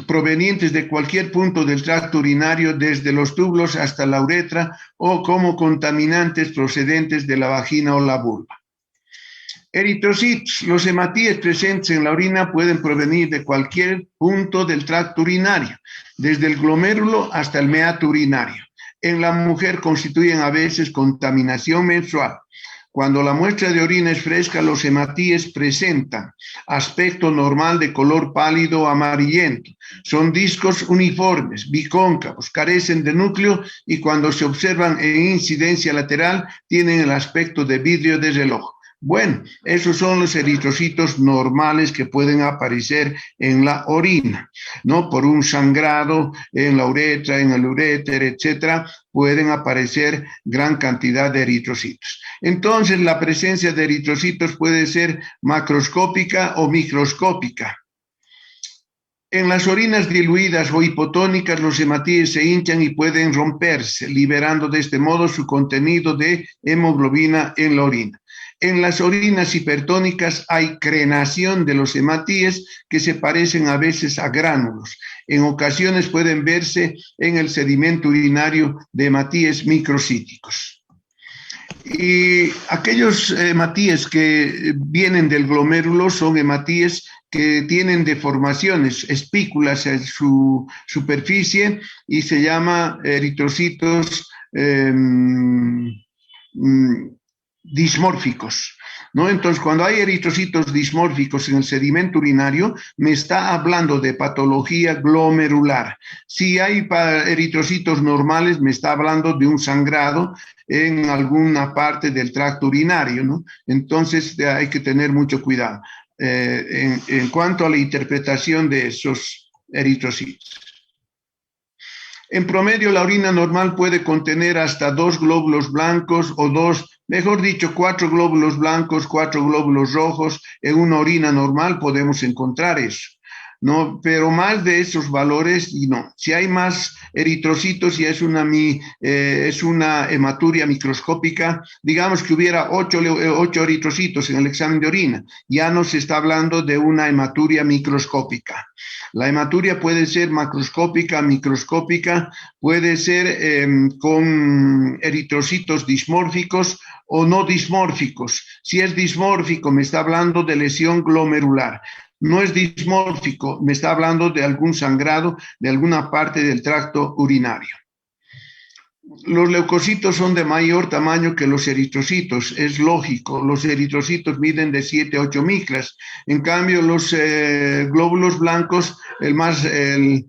provenientes de cualquier punto del tracto urinario, desde los túbulos hasta la uretra, o como contaminantes procedentes de la vagina o la vulva. Eritrocitos. Los hematíes presentes en la orina pueden provenir de cualquier punto del tracto urinario, desde el glomérulo hasta el meato urinario. En la mujer constituyen a veces contaminación menstrual. Cuando la muestra de orina es fresca, los hematíes presentan aspecto normal de color pálido o amarillento. Son discos uniformes, bicóncavos, carecen de núcleo y cuando se observan en incidencia lateral tienen el aspecto de vidrio de reloj. Bueno, esos son los eritrocitos normales que pueden aparecer en la orina, ¿no? Por un sangrado en la uretra, en el uréter, etcétera, pueden aparecer gran cantidad de eritrocitos. Entonces, la presencia de eritrocitos puede ser macroscópica o microscópica. En las orinas diluidas o hipotónicas, los hematíes se hinchan y pueden romperse, liberando de este modo su contenido de hemoglobina en la orina. En las orinas hipertónicas hay crenación de los hematíes que se parecen a veces a gránulos. En ocasiones pueden verse en el sedimento urinario de hematíes microcíticos. Y aquellos hematíes que vienen del glomérulo son hematíes que tienen deformaciones, espículas en su superficie y se llama eritrocitos dismórficos, ¿no? Entonces, cuando hay eritrocitos dismórficos en el sedimento urinario, me está hablando de patología glomerular. Si hay eritrocitos normales, me está hablando de un sangrado en alguna parte del tracto urinario, ¿no? Entonces, hay que tener mucho cuidado en cuanto a la interpretación de esos eritrocitos. En promedio, la orina normal puede contener hasta 2 glóbulos blancos o 4 glóbulos blancos, 4 glóbulos rojos. En una orina normal podemos encontrar eso, ¿no? Pero más de esos valores, y no. Si hay más eritrocitos y es una hematuria microscópica, digamos que hubiera 8 eritrocitos en el examen de orina, ya no se está hablando de una hematuria microscópica. La hematuria puede ser macroscópica, microscópica, puede ser con eritrocitos dismórficos o no dismórficos. Si es dismórfico, me está hablando de lesión glomerular. No es dismórfico, me está hablando de algún sangrado de alguna parte del tracto urinario. Los leucocitos son de mayor tamaño que los eritrocitos, es lógico. Los eritrocitos miden de 7 a 8 micras. En cambio, los glóbulos blancos, el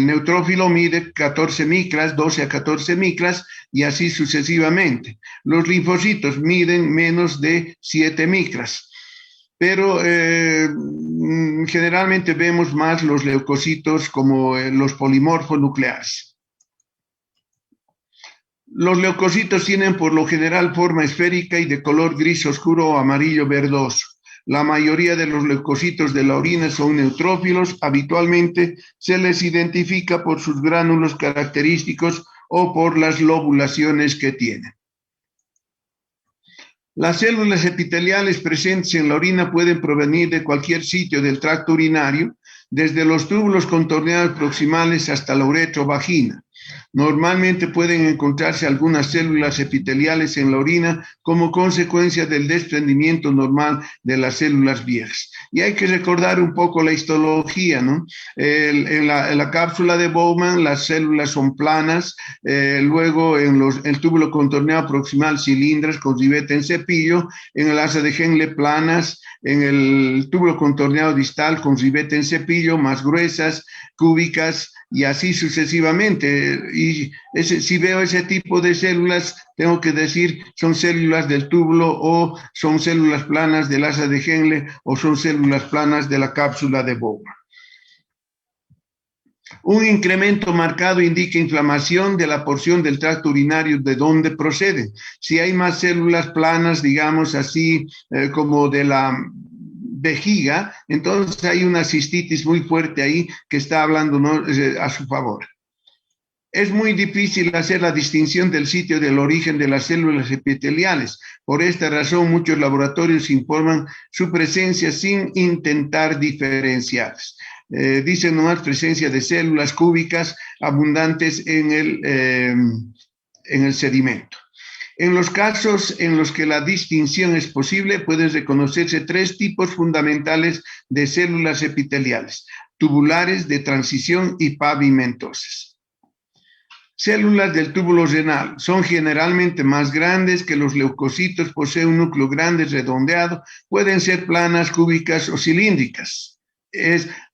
neutrófilo mide 14 micras, 12 a 14 micras y así sucesivamente. Los linfocitos miden menos de 7 micras. Pero generalmente vemos más los leucocitos como los polimorfos nucleares. Los leucocitos tienen por lo general forma esférica y de color gris oscuro o amarillo verdoso. La mayoría de los leucocitos de la orina son neutrófilos. Habitualmente se les identifica por sus gránulos característicos o por las lobulaciones que tienen. Las células epiteliales presentes en la orina pueden provenir de cualquier sitio del tracto urinario, desde los túbulos contorneados proximales hasta la uretra o vagina. Normalmente pueden encontrarse algunas células epiteliales en la orina como consecuencia del desprendimiento normal de las células viejas. Y hay que recordar un poco la histología, ¿no? En la cápsula de Bowman las células son planas, luego en el túbulo contorneado proximal cilindras con ribete en cepillo, en el asa de Henle planas, en el túbulo contorneado distal con ribete en cepillo, más gruesas, cúbicas, y así sucesivamente. Y si veo ese tipo de células, tengo que decir, son células del túbulo o son células planas del asa de Henle o son células planas de la cápsula de Bowman. Un incremento marcado indica inflamación de la porción del tracto urinario de donde procede. Si hay más células planas, digamos así, como de la vejiga, entonces hay una cistitis muy fuerte ahí que está hablando, ¿no?, a su favor. Es muy difícil hacer la distinción del sitio del origen de las células epiteliales. Por esta razón, muchos laboratorios informan su presencia sin intentar diferenciarlas. Dicen nomás presencia de células cúbicas abundantes en el sedimento. En los casos en los que la distinción es posible, pueden reconocerse tres tipos fundamentales de células epiteliales: tubulares, de transición y pavimentosas. Células del túbulo renal son generalmente más grandes que los leucocitos, poseen un núcleo grande redondeado, pueden ser planas, cúbicas o cilíndricas.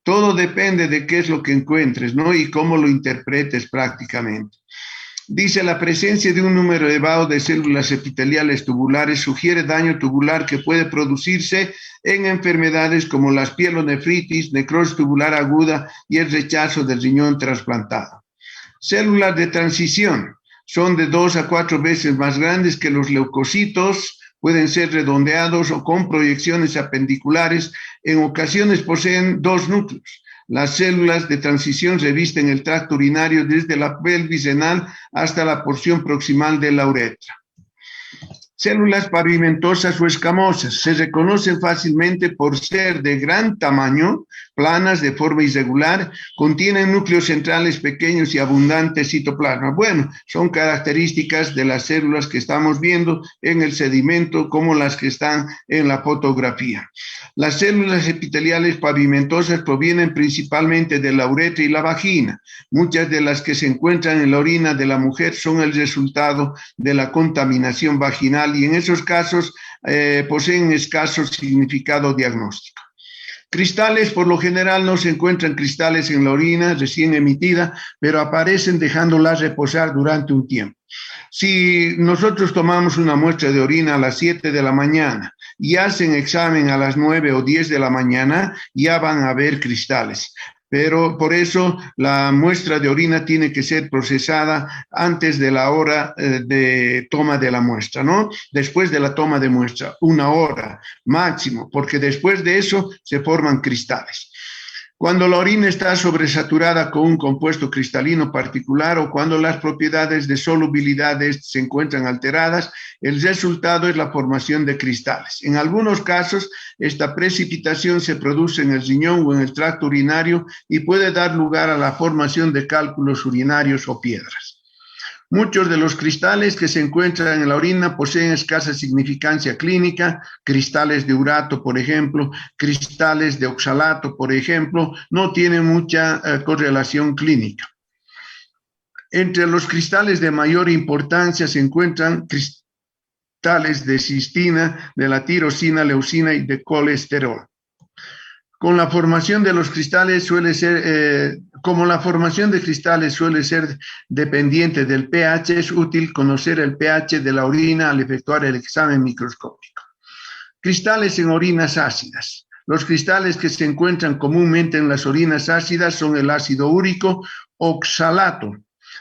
Todo depende de qué es lo que encuentres, ¿no?, y cómo lo interpretes prácticamente. Dice, la presencia de un número elevado de células epiteliales tubulares sugiere daño tubular que puede producirse en enfermedades como las pielonefritis, necrosis tubular aguda y el rechazo del riñón trasplantado. Células de transición son de 2 a 4 veces más grandes que los leucocitos, pueden ser redondeados o con proyecciones apendiculares, en ocasiones poseen dos núcleos. Las células de transición revisten el tracto urinario desde la pelvis renal hasta la porción proximal de la uretra. Células pavimentosas o escamosas se reconocen fácilmente por ser de gran tamaño, planas de forma irregular, contienen núcleos centrales pequeños y abundante citoplasma. Bueno, son características de las células que estamos viendo en el sedimento como las que están en la fotografía. Las células epiteliales pavimentosas provienen principalmente de la uretra y la vagina. Muchas de las que se encuentran en la orina de la mujer son el resultado de la contaminación vaginal y en esos casos poseen escaso significado diagnóstico. Cristales, por lo general no se encuentran cristales en la orina recién emitida, pero aparecen dejándola reposar durante un tiempo. Si nosotros tomamos una muestra de orina a las 7 de la mañana y hacen examen a las 9 o 10 de la mañana, ya van a ver cristales. Pero por eso la muestra de orina tiene que ser procesada antes de la hora de toma de la muestra, ¿no? Después de la toma de muestra, 1 hora máximo, porque después de eso se forman cristales. Cuando la orina está sobresaturada con un compuesto cristalino particular o cuando las propiedades de solubilidad se encuentran alteradas, el resultado es la formación de cristales. En algunos casos, esta precipitación se produce en el riñón o en el tracto urinario y puede dar lugar a la formación de cálculos urinarios o piedras. Muchos de los cristales que se encuentran en la orina poseen escasa significancia clínica, cristales de urato, por ejemplo, cristales de oxalato, por ejemplo, no tienen mucha correlación clínica. Entre los cristales de mayor importancia se encuentran cristales de cistina, de la tirosina, leucina y de colesterol. Con la formación de los cristales como la formación de cristales suele ser dependiente del pH, es útil conocer el pH de la orina al efectuar el examen microscópico. Cristales en orinas ácidas. Los cristales que se encuentran comúnmente en las orinas ácidas son el ácido úrico, oxalato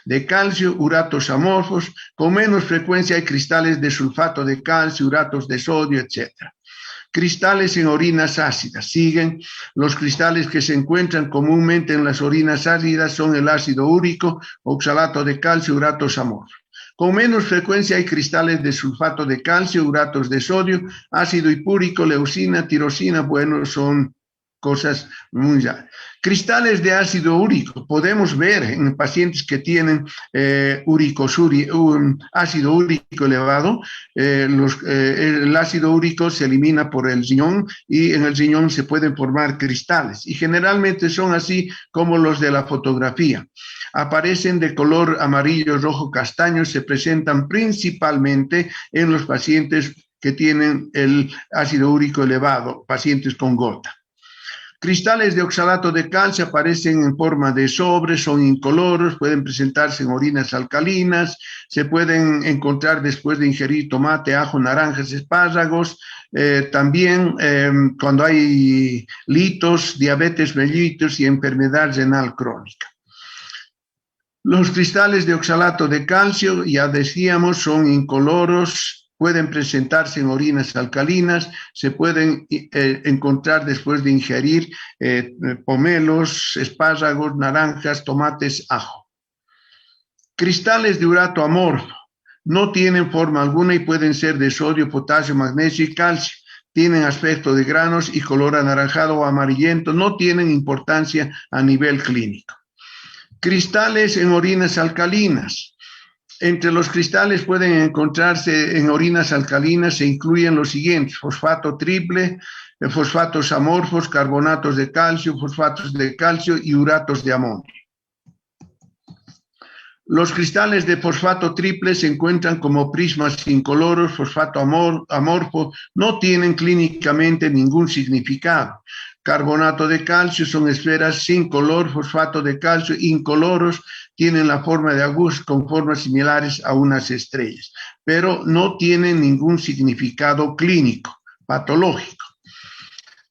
de calcio, uratos amorfos. Con menos frecuencia hay cristales de sulfato de calcio, uratos de sodio, etc. Cristales en orinas ácidas. Siguen los cristales que se encuentran comúnmente en las orinas ácidas son el ácido úrico, oxalato de calcio, uratos amorfos. Con menos frecuencia hay cristales de sulfato de calcio, uratos de sodio, ácido hipúrico, leucina, tirosina. Bueno, son cosas muy ya. Cristales de ácido úrico. Podemos ver en pacientes que tienen ácido úrico elevado, el ácido úrico se elimina por el riñón y en el riñón se pueden formar cristales. Y generalmente son así como los de la fotografía. Aparecen de color amarillo, rojo, castaño, se presentan principalmente en los pacientes que tienen el ácido úrico elevado, pacientes con gota. Cristales de oxalato de calcio aparecen en forma de sobres, son incoloros, pueden presentarse en orinas alcalinas, se pueden encontrar después de ingerir tomate, ajo, naranjas, espárragos, también cuando hay litos, diabetes mellitus y enfermedad renal crónica. Los cristales de oxalato de calcio, ya decíamos, son incoloros, pueden presentarse en orinas alcalinas, se pueden encontrar después de ingerir pomelos, espárragos, naranjas, tomates, ajo. Cristales de urato amorfo no tienen forma alguna y pueden ser de sodio, potasio, magnesio y calcio. Tienen aspecto de granos y color anaranjado o amarillento, no tienen importancia a nivel clínico. Cristales en orinas alcalinas. Entre los cristales pueden encontrarse en orinas alcalinas, se incluyen los siguientes: fosfato triple, fosfatos amorfos, carbonatos de calcio, fosfatos de calcio y uratos de amonio. Los cristales de fosfato triple se encuentran como prismas incoloros, fosfato amorfo, no tienen clínicamente ningún significado. Carbonato de calcio son esferas sin color, fosfato de calcio incoloros, tienen la forma de agujas con formas similares a unas estrellas, pero no tienen ningún significado clínico, patológico.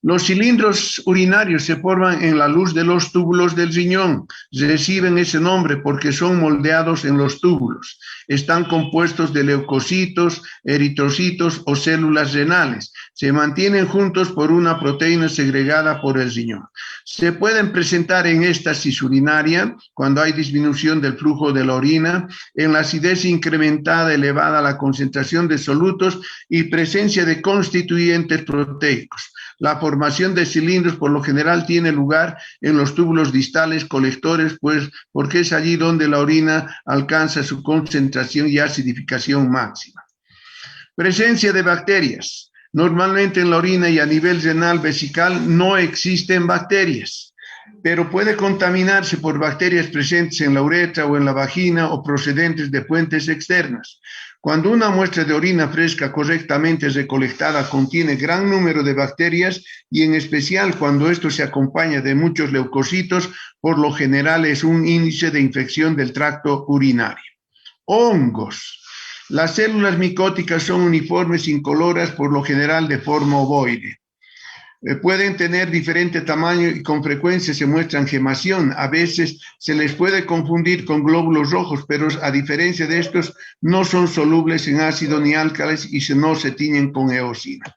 Los cilindros urinarios se forman en la luz de los túbulos del riñón. Reciben ese nombre porque son moldeados en los túbulos. Están compuestos de leucocitos, eritrocitos o células renales. Se mantienen juntos por una proteína segregada por el riñón. Se pueden presentar en éstasis urinaria cuando hay disminución del flujo de la orina, en la acidez incrementada elevada la concentración de solutos y presencia de constituyentes proteicos. La formación de cilindros por lo general tiene lugar en los túbulos distales colectores, pues porque es allí donde la orina alcanza su concentración y acidificación máxima. Presencia de bacterias. Normalmente en la orina y a nivel renal vesical no existen bacterias, pero puede contaminarse por bacterias presentes en la uretra o en la vagina o procedentes de fuentes externas. Cuando una muestra de orina fresca correctamente recolectada contiene gran número de bacterias y en especial cuando esto se acompaña de muchos leucocitos, por lo general es un índice de infección del tracto urinario. Hongos. Las células micóticas son uniformes, incoloras, por lo general de forma ovoide. Pueden tener diferente tamaño y con frecuencia se muestran gemación. A veces se les puede confundir con glóbulos rojos, pero a diferencia de estos no son solubles en ácido ni álcalis y no se tiñen con eosina.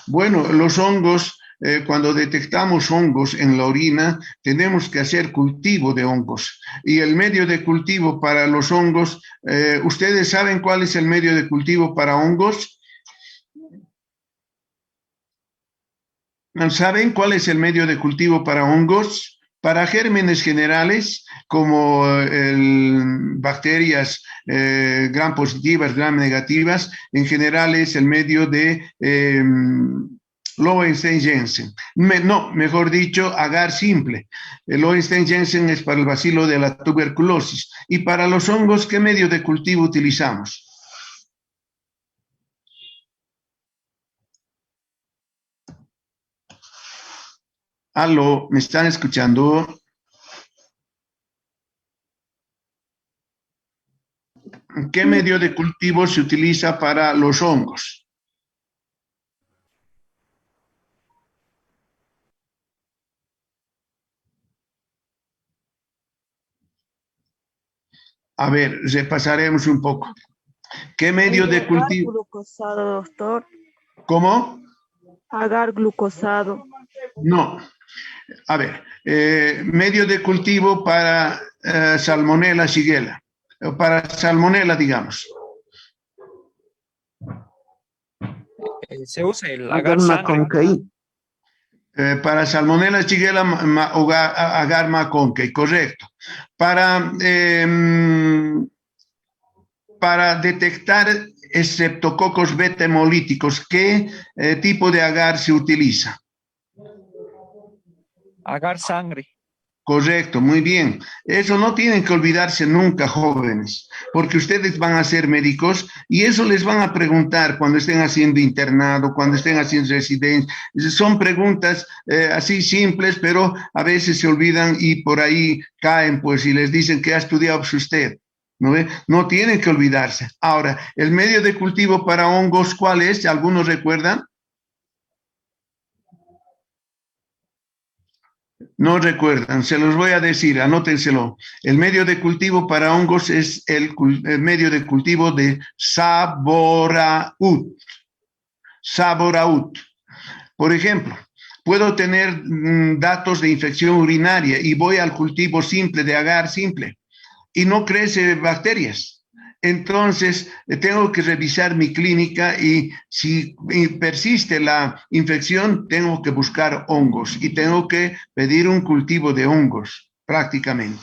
Bueno, los hongos, cuando detectamos hongos en la orina, tenemos que hacer cultivo de hongos. Y el medio de cultivo para los hongos, ¿ustedes saben cuál es el medio de cultivo para hongos? ¿Saben cuál es el medio de cultivo para hongos? Para gérmenes generales, como bacterias gram positivas, gram negativas, en general es el medio de Lowenstein-Jensen. Mejor dicho, agar simple. El Lowenstein-Jensen es para el bacilo de la tuberculosis. Y para los hongos, ¿qué medio de cultivo utilizamos? Aló, ¿me están escuchando? ¿Qué medio de cultivo se utiliza para los hongos? A ver, repasaremos un poco. ¿Qué medio de cultivo? Agar glucosado, doctor. ¿Cómo? Agar glucosado. No. A ver, medio de cultivo para Salmonella shigella, para Salmonella, digamos. Se usa el agar sangre. Para Salmonella Shigella agar maconque, correcto. Para detectar estreptococos beta hemolíticos, ¿qué tipo de agar se utiliza? Agar sangre. Correcto, muy bien. Eso no tienen que olvidarse nunca, jóvenes, porque ustedes van a ser médicos y eso les van a preguntar cuando estén haciendo internado, cuando estén haciendo residencia. Son preguntas así simples, pero a veces se olvidan y por ahí caen, pues, y les dicen que ha estudiado usted. ¿No ve? No tienen que olvidarse. Ahora, el medio de cultivo para hongos, ¿cuál es? ¿Algunos recuerdan? No recuerdan, se los voy a decir, anótenselo. El medio de cultivo para hongos es el medio de cultivo de Saboraud. Saboraud. Por ejemplo, puedo tener datos de infección urinaria y voy al cultivo simple de agar simple y no crece bacterias. Entonces, tengo que revisar mi clínica y si persiste la infección, tengo que buscar hongos y tengo que pedir un cultivo de hongos, prácticamente.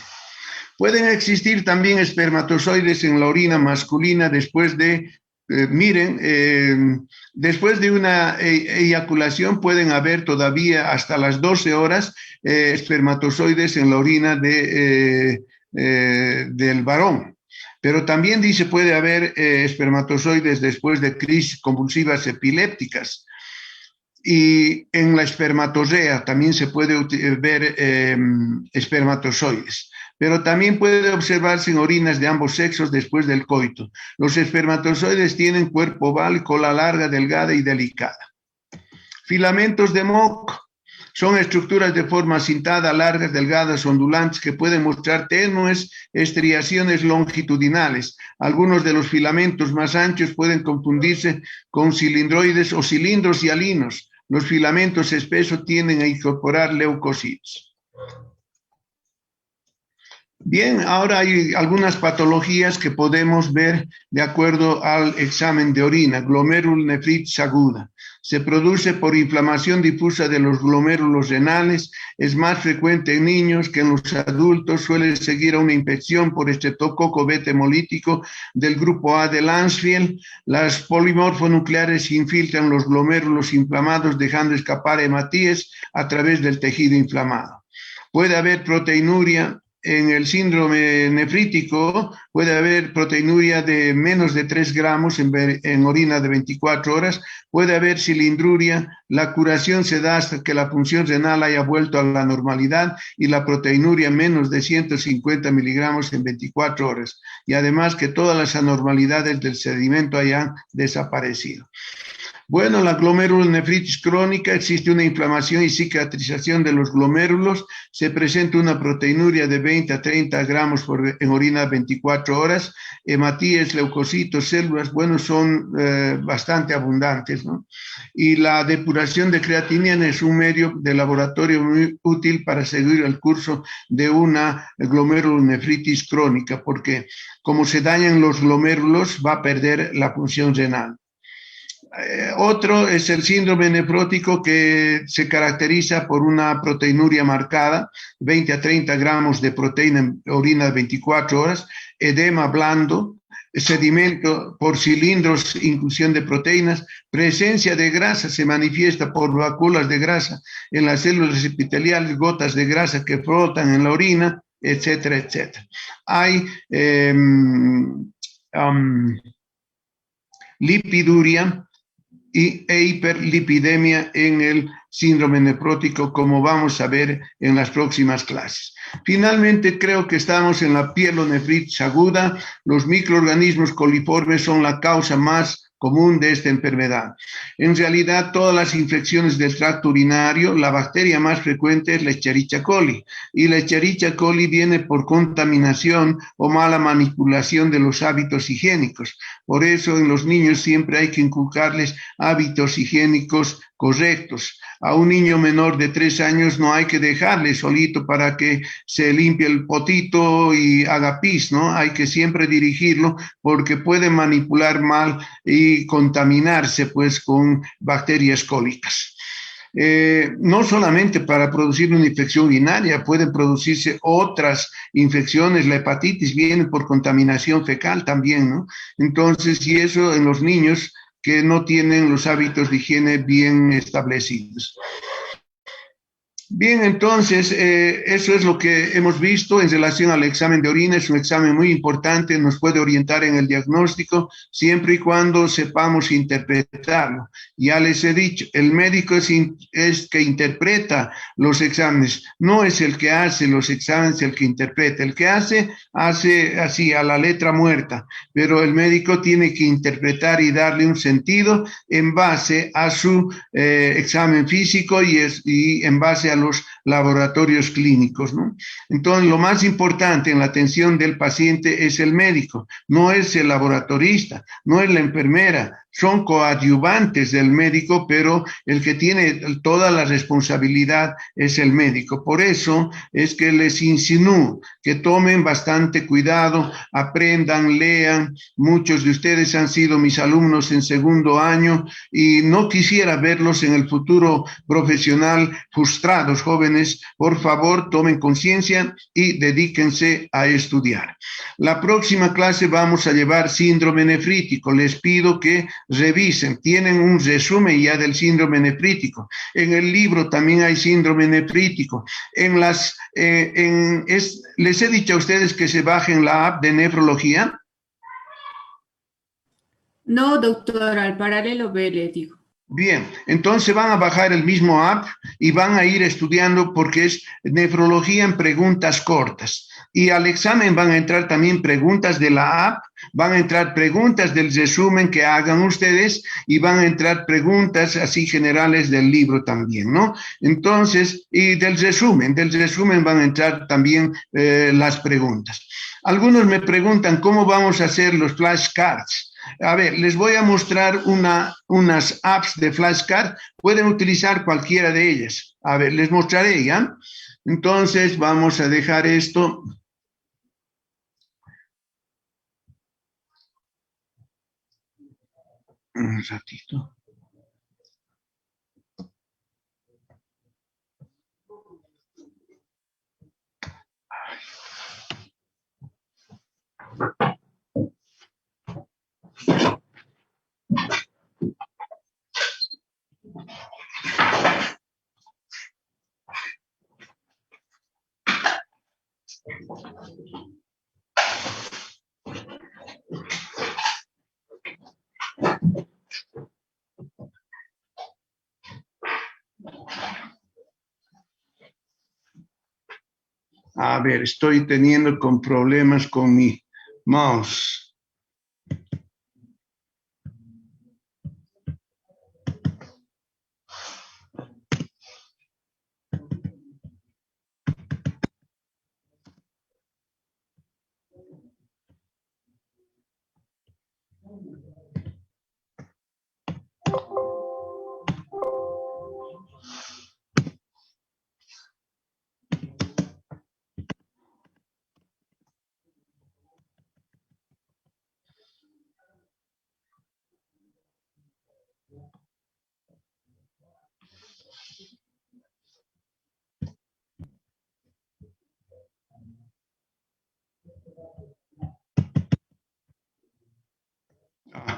Pueden existir también espermatozoides en la orina masculina después de, después de una eyaculación pueden haber todavía hasta las 12 horas espermatozoides en la orina del varón. Pero también dice puede haber espermatozoides después de crisis convulsivas epilépticas. Y en la espermatogea también se puede ver espermatozoides. Pero también puede observarse en orinas de ambos sexos después del coito. Los espermatozoides tienen cuerpo oval, cola larga, delgada y delicada. Filamentos de moco. Son estructuras de forma cintada, largas, delgadas, ondulantes, que pueden mostrar tenues estriaciones longitudinales. Algunos de los filamentos más anchos pueden confundirse con cilindroides o cilindros hialinos. Los filamentos espesos tienden a incorporar leucocitos. Bien, ahora hay algunas patologías que podemos ver de acuerdo al examen de orina. Glomerulonefritis aguda. Se produce por inflamación difusa de los glomérulos renales, es más frecuente en niños que en los adultos, suele seguir a una infección por estreptococo beta hemolítico del grupo A de Landsfield. Las polimorfonucleares infiltran los glomérulos inflamados dejando escapar hematíes a través del tejido inflamado. Puede haber proteinuria. En el síndrome nefrítico puede haber proteinuria de menos de 3 gramos en orina de 24 horas, puede haber cilindruria, la curación se da hasta que la función renal haya vuelto a la normalidad y la proteinuria menos de 150 miligramos en 24 horas, y además que todas las anormalidades del sedimento hayan desaparecido. Bueno, la glomerulonefritis crónica, existe una inflamación y cicatrización de los glomérulos, se presenta una proteinuria de 20 a 30 gramos en orina 24 horas, hematíes, leucocitos, células, bueno, son bastante abundantes, ¿no? Y la depuración de creatinina es un medio de laboratorio muy útil para seguir el curso de una glomerulonefritis crónica, porque como se dañan los glomérulos, va a perder la función renal. Otro es el síndrome nefrótico, que se caracteriza por una proteinuria marcada, 20 a 30 gramos de proteína en orina de 24 horas, edema blando, sedimento por cilindros, inclusión de proteínas, presencia de grasa, se manifiesta por vacuolas de grasa en las células epiteliales, gotas de grasa que flotan en la orina, etcétera, etcétera. Hay lipiduria e hiperlipidemia en el síndrome nefrótico, como vamos a ver en las próximas clases. Finalmente, creo que estamos en la pielonefritis aguda. Los microorganismos coliformes son la causa más común de esta enfermedad. En realidad, todas las infecciones del tracto urinario, la bacteria más frecuente es la Escherichia coli, y la Escherichia coli viene por contaminación o mala manipulación de los hábitos higiénicos. Por eso, en los niños siempre hay que inculcarles hábitos higiénicos correctos. A un niño menor de 3 años no hay que dejarle solito para que se limpie el potito y haga pis, ¿no? Hay que siempre dirigirlo, porque puede manipular mal y contaminarse pues con bacterias cólicas. no solamente para producir una infección urinaria, pueden producirse otras infecciones, la hepatitis viene por contaminación fecal también, ¿no? Entonces, y eso en los niños que no tienen los hábitos de higiene bien establecidos. Bien, entonces, eso es lo que hemos visto en relación al examen de orina. Es un examen muy importante, nos puede orientar en el diagnóstico siempre y cuando sepamos interpretarlo. Ya les he dicho, el médico es que interpreta los exámenes, no es el que hace los exámenes el que interpreta. El que hace así a la letra muerta, pero el médico tiene que interpretar y darle un sentido en base a su examen físico y en base a los laboratorios clínicos, ¿no? Entonces, lo más importante en la atención del paciente es el médico, no es el laboratorista, no es la enfermera, son coadyuvantes del médico, pero el que tiene toda la responsabilidad es el médico. Por eso es que les insinúo que tomen bastante cuidado, aprendan, lean. Muchos de ustedes han sido mis alumnos en segundo año y no quisiera verlos en el futuro profesional frustrados, jóvenes. Por favor, tomen conciencia y dedíquense a estudiar. La próxima clase vamos a llevar síndrome nefrítico. Les pido que revisen, tienen un resumen ya del síndrome nefrítico. En el libro también hay síndrome nefrítico. Les he dicho a ustedes que se bajen la app de nefrología. No, doctor, al paralelo B le digo. Bien, entonces van a bajar el mismo app y van a ir estudiando porque es nefrología en preguntas cortas. Y al examen van a entrar también preguntas de la app, van a entrar preguntas del resumen que hagan ustedes y van a entrar preguntas así generales del libro también, ¿no? Entonces, y del resumen van a entrar también las preguntas. Algunos me preguntan cómo vamos a hacer los flashcards. A ver, les voy a mostrar unas apps de flashcard. Pueden utilizar cualquiera de ellas. A ver, les mostraré, ¿ya? Entonces, vamos a dejar esto. Un ratito. A ver, estoy teniendo problemas con mi mouse. Ah.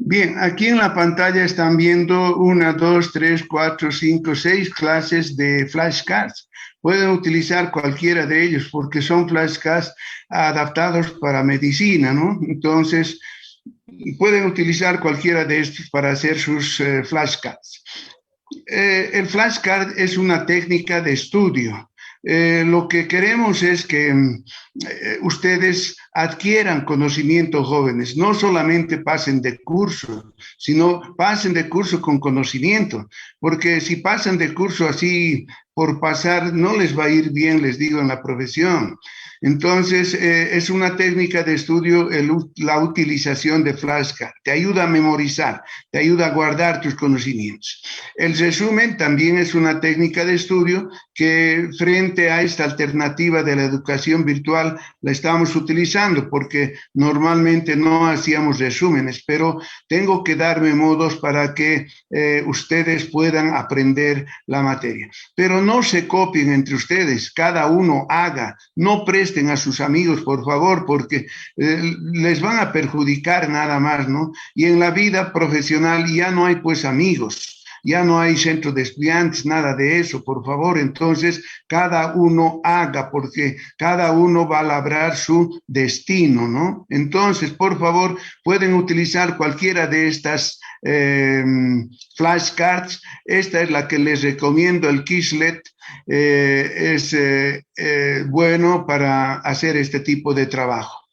Bien, aquí en la pantalla están viendo 1, 2, 3, 4, 5, 6 clases de flashcards. Pueden utilizar cualquiera de ellos porque son flashcards adaptados para medicina, ¿no? Entonces, pueden utilizar cualquiera de estos para hacer sus flashcards. El flashcard es una técnica de estudio. Lo que queremos es que ustedes adquieran conocimiento, jóvenes, no solamente pasen de curso, sino pasen de curso con conocimiento, porque si pasan de curso así por pasar, no les va a ir bien, les digo, en la profesión. Entonces, es una técnica de estudio la utilización de flashcard. Te ayuda a memorizar, te ayuda a guardar tus conocimientos. El resumen también es una técnica de estudio que frente a esta alternativa de la educación virtual la estamos utilizando porque normalmente no hacíamos resúmenes, pero tengo que darme modos para que ustedes puedan aprender la materia. Pero no se copien entre ustedes, cada uno haga, no presten a sus amigos, por favor, porque les van a perjudicar nada más, ¿no? Y en la vida profesional ya no hay pues amigos. Ya no hay centro de estudiantes, nada de eso, por favor. Entonces, cada uno haga, porque cada uno va a labrar su destino, ¿no? Entonces, por favor, pueden utilizar cualquiera de estas flashcards. Esta es la que les recomiendo, el Quizlet. Es bueno para hacer este tipo de trabajo.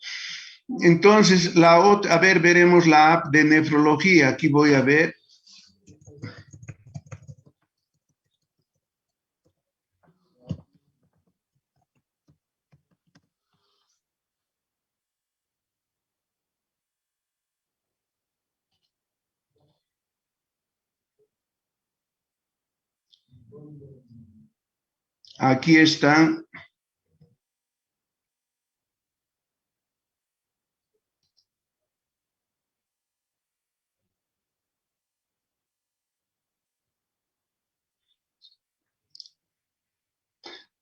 Entonces, a ver, veremos la app de nefrología. Aquí voy a ver. Aquí están.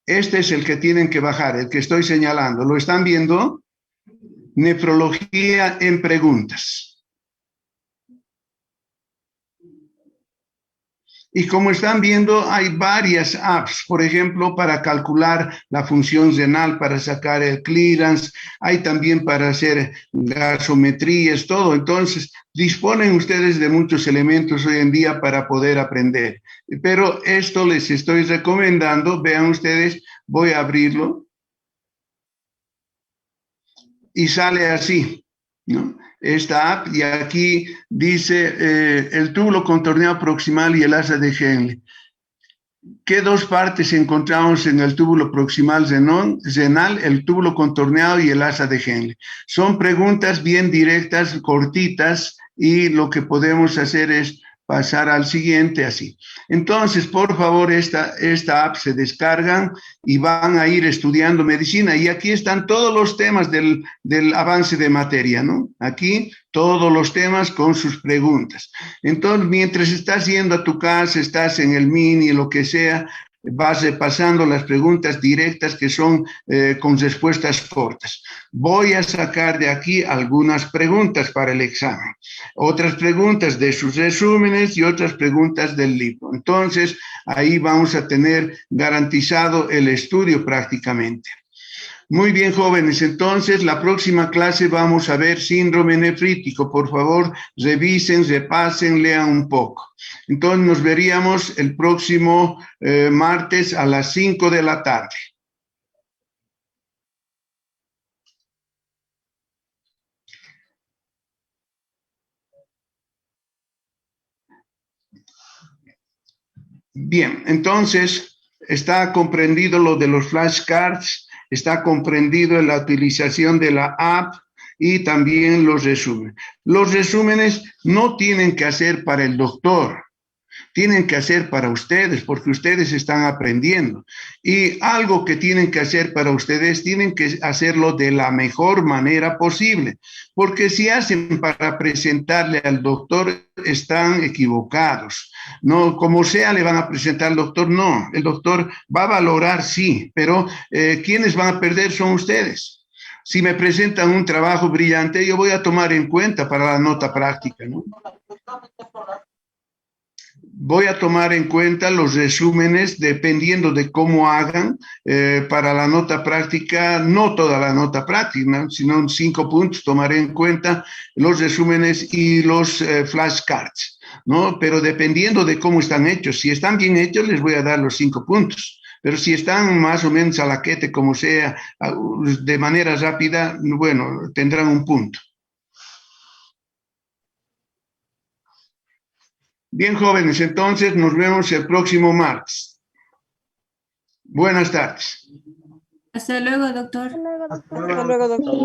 Este es el que tienen que bajar, el que estoy señalando. ¿Lo están viendo? Nefrología en preguntas. Y como están viendo, hay varias apps, por ejemplo, para calcular la función renal, para sacar el clearance, hay también para hacer gasometrías, todo. Entonces, disponen ustedes de muchos elementos hoy en día para poder aprender. Pero esto les estoy recomendando, vean ustedes, voy a abrirlo. Y sale así, ¿no? Esta app, y aquí dice el túbulo contorneado proximal y el asa de Henle. ¿Qué dos partes encontramos en el túbulo proximal renal, el túbulo contorneado y el asa de Henle? Son preguntas bien directas, cortitas, y lo que podemos hacer es pasar al siguiente así. Entonces, por favor, esta app se descargan y van a ir estudiando medicina. Y aquí están todos los temas del avance de materia, ¿no? Aquí todos los temas con sus preguntas. Entonces, mientras estás yendo a tu casa, estás en el mini, lo que sea, vas repasando las preguntas directas que son con respuestas cortas. Voy a sacar de aquí algunas preguntas para el examen, otras preguntas de sus resúmenes y otras preguntas del libro. Entonces, ahí vamos a tener garantizado el estudio prácticamente. Muy bien, jóvenes, entonces la próxima clase vamos a ver síndrome nefrítico. Por favor, revisen, repasen, lean un poco. Entonces nos veríamos el próximo martes a las 5 de la tarde. Bien, entonces está comprendido lo de los flashcards, está comprendido la utilización de la app y también los resúmenes. Los resúmenes no tienen que hacer para el doctor, tienen que hacer para ustedes, porque ustedes están aprendiendo. Y algo que tienen que hacer para ustedes, tienen que hacerlo de la mejor manera posible, porque si hacen para presentarle al doctor, están equivocados. No, como sea, le van a presentar al doctor, no. El doctor va a valorar, sí, pero quienes van a perder son ustedes. Si me presentan un trabajo brillante, yo voy a tomar en cuenta para la nota práctica, ¿no? Voy a tomar en cuenta los resúmenes dependiendo de cómo hagan para la nota práctica, no toda la nota práctica, sino en 5 puntos tomaré en cuenta los resúmenes y los flashcards, ¿no? Pero dependiendo de cómo están hechos, si están bien hechos les voy a dar los 5 puntos. Pero si están más o menos a la quete, como sea, de manera rápida, bueno, tendrán un punto. Bien, jóvenes, entonces nos vemos el próximo martes. Buenas tardes. Hasta luego, doctor. Hasta luego, doctor.